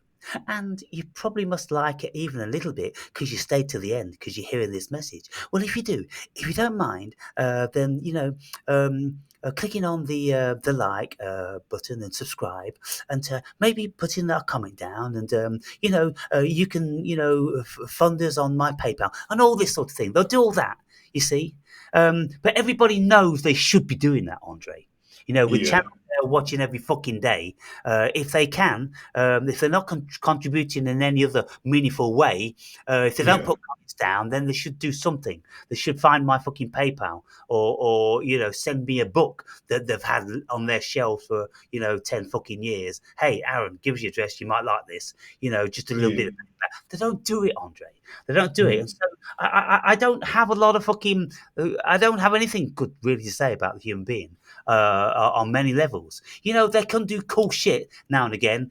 and you probably must like it even a little bit because you stayed to the end because you're hearing this message. Well, if you do, if you don't mind, then clicking on the like button and subscribe, and maybe putting a comment down, and you can fund us on my PayPal and all this sort of thing. They'll do all that, you see. But everybody knows they should be doing that, Andre. With yeah, channels they're watching every fucking day, if they can, if they're not contributing in any other meaningful way, if they don't yeah, put comments down, then they should do something. They should find my fucking PayPal, or send me a book that they've had on their shelf for 10 fucking years. Hey, Aaron, give us your address. You might like this. Just a little bit yeah. of feedback. They don't do it, Andre. They don't do it, and Mm, so I don't have a lot of fucking. I don't have anything good really to say about the human being on many levels. They can do cool shit now and again.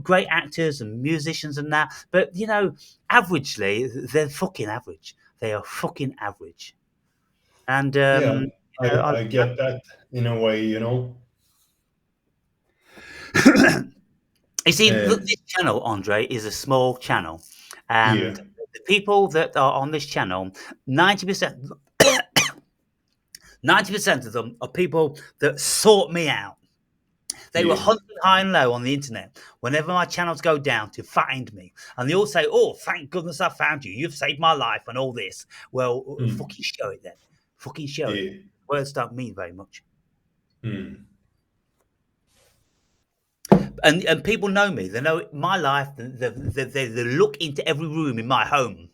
Great actors and musicians and that. But averagely, they're fucking average. They are fucking average. And yeah, I, I get that in a way, you know. you see, Uh, this channel, Andre, is a small channel, and yeah, the people that are on this channel, 90%, 90% of them are people that sort me out. They were yeah, hunting high and low on the internet whenever my channels go down to find me. And they all say, "Oh, thank goodness I found you. You've saved my life," and all this. Well, mm, fucking show it then. Fucking show it. yeah, Words don't mean very much. mm, And people know me. They know my life. They look into every room in my home.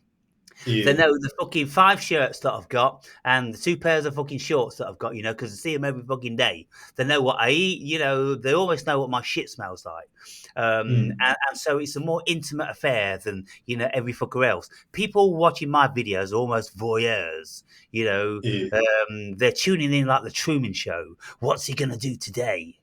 They yeah, know the fucking 5 shirts that I've got and the 2 pairs of fucking shorts that I've got, because I see them every fucking day. They know what I eat, they almost know what my shit smells like. mm, And so it's a more intimate affair than, every fucker else. People watching my videos are almost voyeurs, you know. yeah, They're tuning in like the Truman Show. What's he going to do today?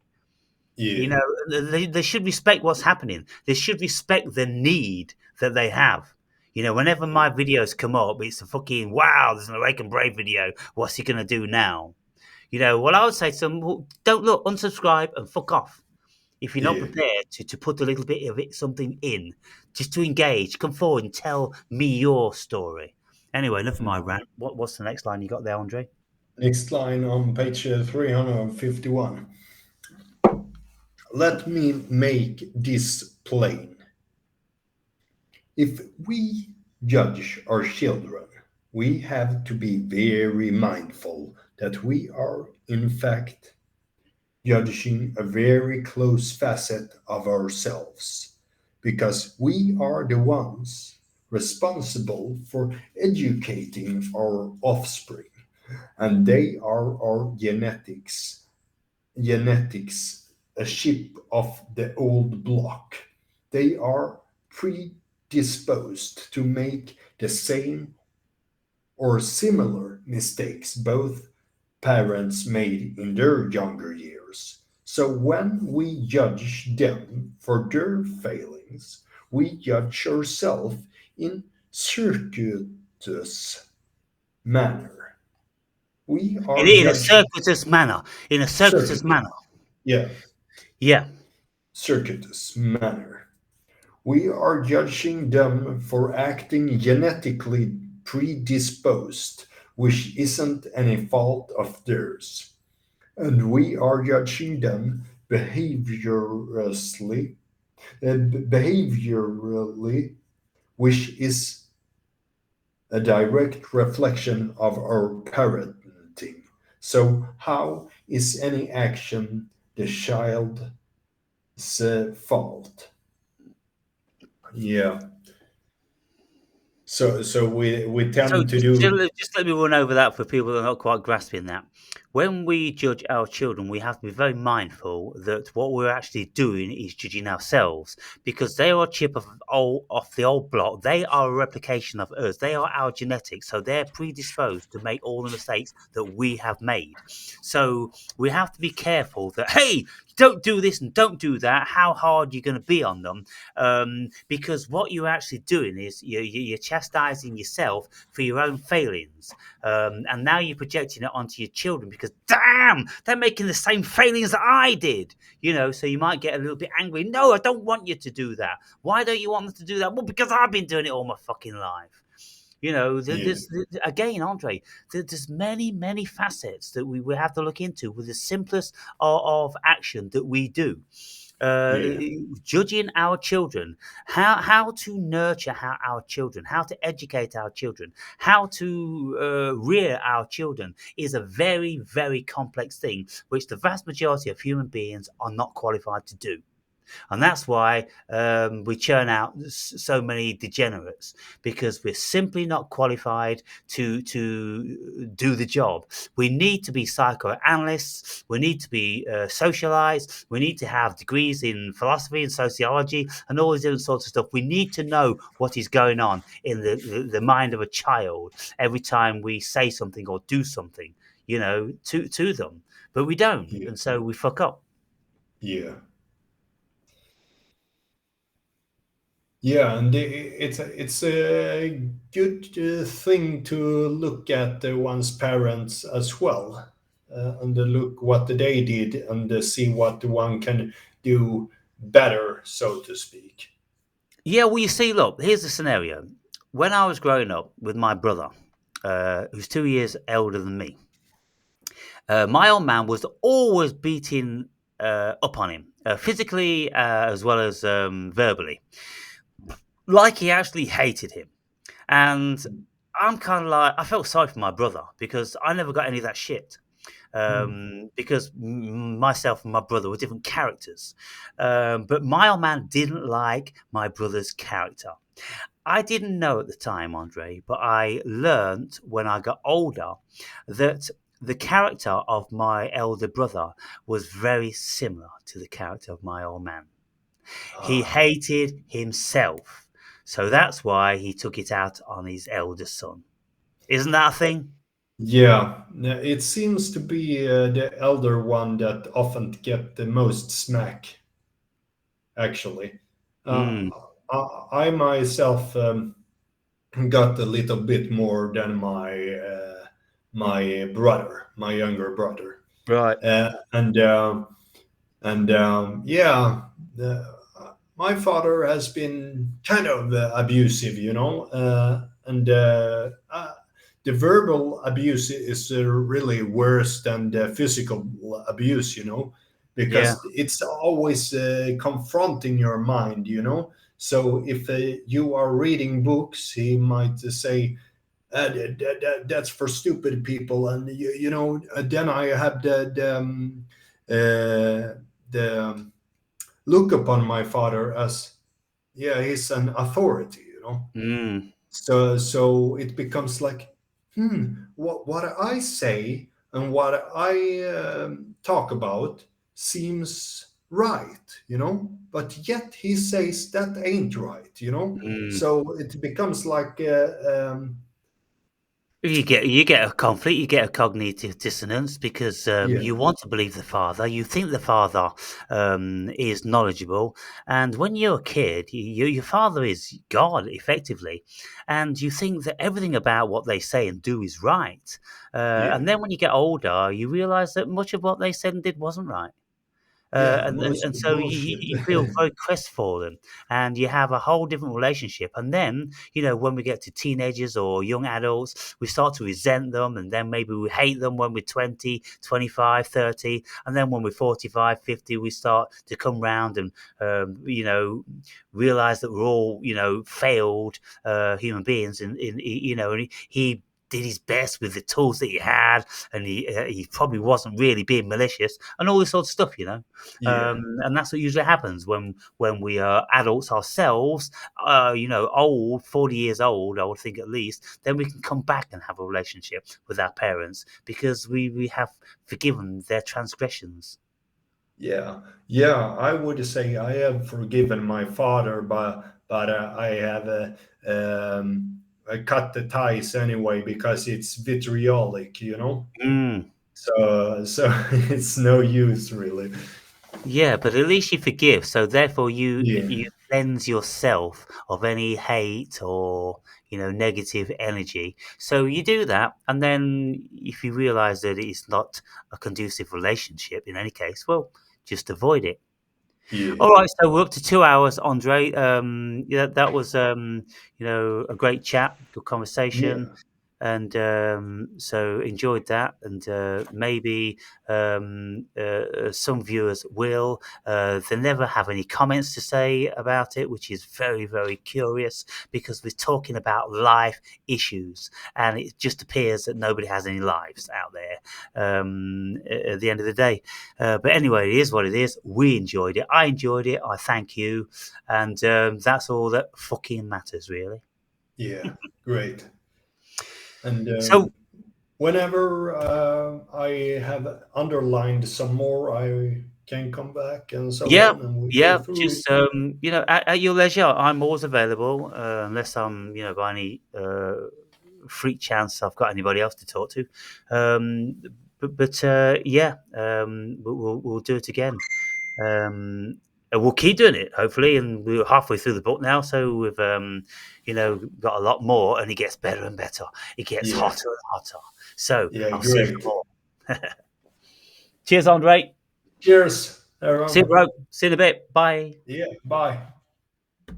You yeah, know, they should respect what's happening. They should respect the need that they have. Whenever my videos come up, it's a fucking wow. There's an Awake and Brave video. What's he gonna do now? Well, I would say to them, well, don't look, unsubscribe and fuck off. If you're not yeah. prepared to put a little bit of it, something in, just to engage, come forward and tell me your story. Anyway, enough of my Mm. rant. What's the next line you got there, Andre? Next line on page 351. Let me make this plain. If we judge our children, we have to be very mindful that we are, in fact, judging a very close facet of ourselves, because we are the ones responsible for educating our offspring, and they are our genetics, a ship of the old block. They are predisposed to make the same or similar mistakes both parents made in their younger years. So when we judge them for their failings, we judge ourselves in circuitous manner. We are In a judging circuitous manner. In a circuitous circuit, manner. yeah, Yeah. circuitous manner. We are judging them for acting genetically predisposed, which isn't any fault of theirs. And we are judging them behaviorally, which is a direct reflection of our parenting. So, how is any action the child's fault? Yeah. So we So tend to do. just let me run over that for people that are not quite grasping that. When we judge our children, we have to be very mindful that what we're actually doing is judging ourselves, because they are a chip off the old block. They are a replication of us. They are our genetics, so they're predisposed to make all the mistakes that we have made. So we have to be careful that, hey, don't do this and don't do that. How hard you're going to be on them, because what you're actually doing is you're chastising yourself for your own failings, and now you're projecting it onto your children because damn, they're making the same failings that I did. So you might get a little bit angry. No, I don't want you to do that. Why don't you want them to do that? Well, because I've been doing it all my fucking life. Yeah, Again, Andre, there's many facets that we have to look into with the simplest of action that we do. Uh, yeah, Judging our children, how to nurture our children, how to educate our children, how to rear our children is a very complex thing, which the vast majority of human beings are not qualified to do. And that's why we churn out so many degenerates, because we're simply not qualified to do the job. We need to be psychoanalysts. We need to be socialized. We need to have degrees in philosophy and sociology and all these different sorts of stuff. We need to know what is going on in the mind of a child every time we say something or do something, to them. But we don't, yeah, and so we fuck up. yeah. Yeah, and it's a good thing to look at one's parents as well, and look what they did and see what one can do better, so to speak. Yeah, well, you see, look, here's the scenario. When I was growing up with my brother, who's 2 years elder than me, my old man was always beating. up on him, physically as well as verbally, like he actually hated him. And I'm kind of like, I felt sorry for my brother because I never got any of that shit. Mm. Because myself and my brother were different characters. But my old man didn't like my brother's character. I didn't know at the time, Andre, but I learnt when I got older that the character of my elder brother was very similar to the character of my old man. He Ah, hated himself. So that's why he took it out on his elder son. Isn't that a thing? yeah, it seems to be the elder one that often get the most smack. Actually, uh, Mm, I myself got a little bit more than my brother, my younger brother, right. uh, and yeah, my father has been kind of abusive, and the verbal abuse is really worse than the physical abuse, Yeah. because it's always confronting your mind, So if you are reading books, he might say, that's for stupid people, and then I have the look upon my father as, yeah, he's an authority, Mm, so it becomes like, what I say and what I talk about seems right, but yet he says that ain't right, mm. so it becomes like You get a conflict, you get a cognitive dissonance because yeah, you want to believe the father, you think the father is knowledgeable, and when you're a kid, your father is God effectively, and you think that everything about what they say and do is right, yeah, and then when you get older, you realise that much of what they said and did wasn't right. Uh, yeah, and, and most and so you, bullshit. you feel very crestfallen, and you have a whole different relationship. And then, when we get to teenagers or young adults, we start to resent them, and then maybe we hate them when we're 20, 25, 30, and then when we're 45, 50, we start to come round and realize that we're all failed human beings, and he did his best with the tools that he had, and he probably wasn't really being malicious, and all this sort of stuff, Yeah, and that's what usually happens when we are adults ourselves, old, 40 years old, I would think at least, then we can come back and have a relationship with our parents because we have forgiven their transgressions. yeah, yeah. I would say I have forgiven my father, but I have I cut the ties anyway because it's vitriolic, Mm. So it's no use really. Yeah, but at least you forgive, so therefore Yeah, you cleanse yourself of any hate or negative energy. So you do that, and then if you realise that it's not a conducive relationship in any case, well, just avoid it. yeah, All right, so we're up to 2 hours, Andre. Yeah, that was a great chat, good conversation, yeah, and so enjoyed that. And maybe some viewers will. They never have any comments to say about it, which is very, very curious because we're talking about life issues, and it just appears that nobody has any lives out there at the end of the day. But anyway, it is what it is. We enjoyed it. I enjoyed it. I thank you. And that's all that fucking matters, really. yeah. Great. And So, whenever I have underlined some more, I can come back and so yeah, on, and we go yeah, through it. just, at your leisure, I'm always available, unless I'm, by any freak chance I've got anybody else to talk to. Um, but yeah, we'll do it again. And we'll keep doing it, hopefully. And we're halfway through the book now, so we've got a lot more, and it gets better and better. It gets Yeah, hotter and hotter. So yeah, I'll see you great. for more. Cheers, Andre. Cheers, See you, everyone. bro. See you in a bit. Bye. Yeah, bye.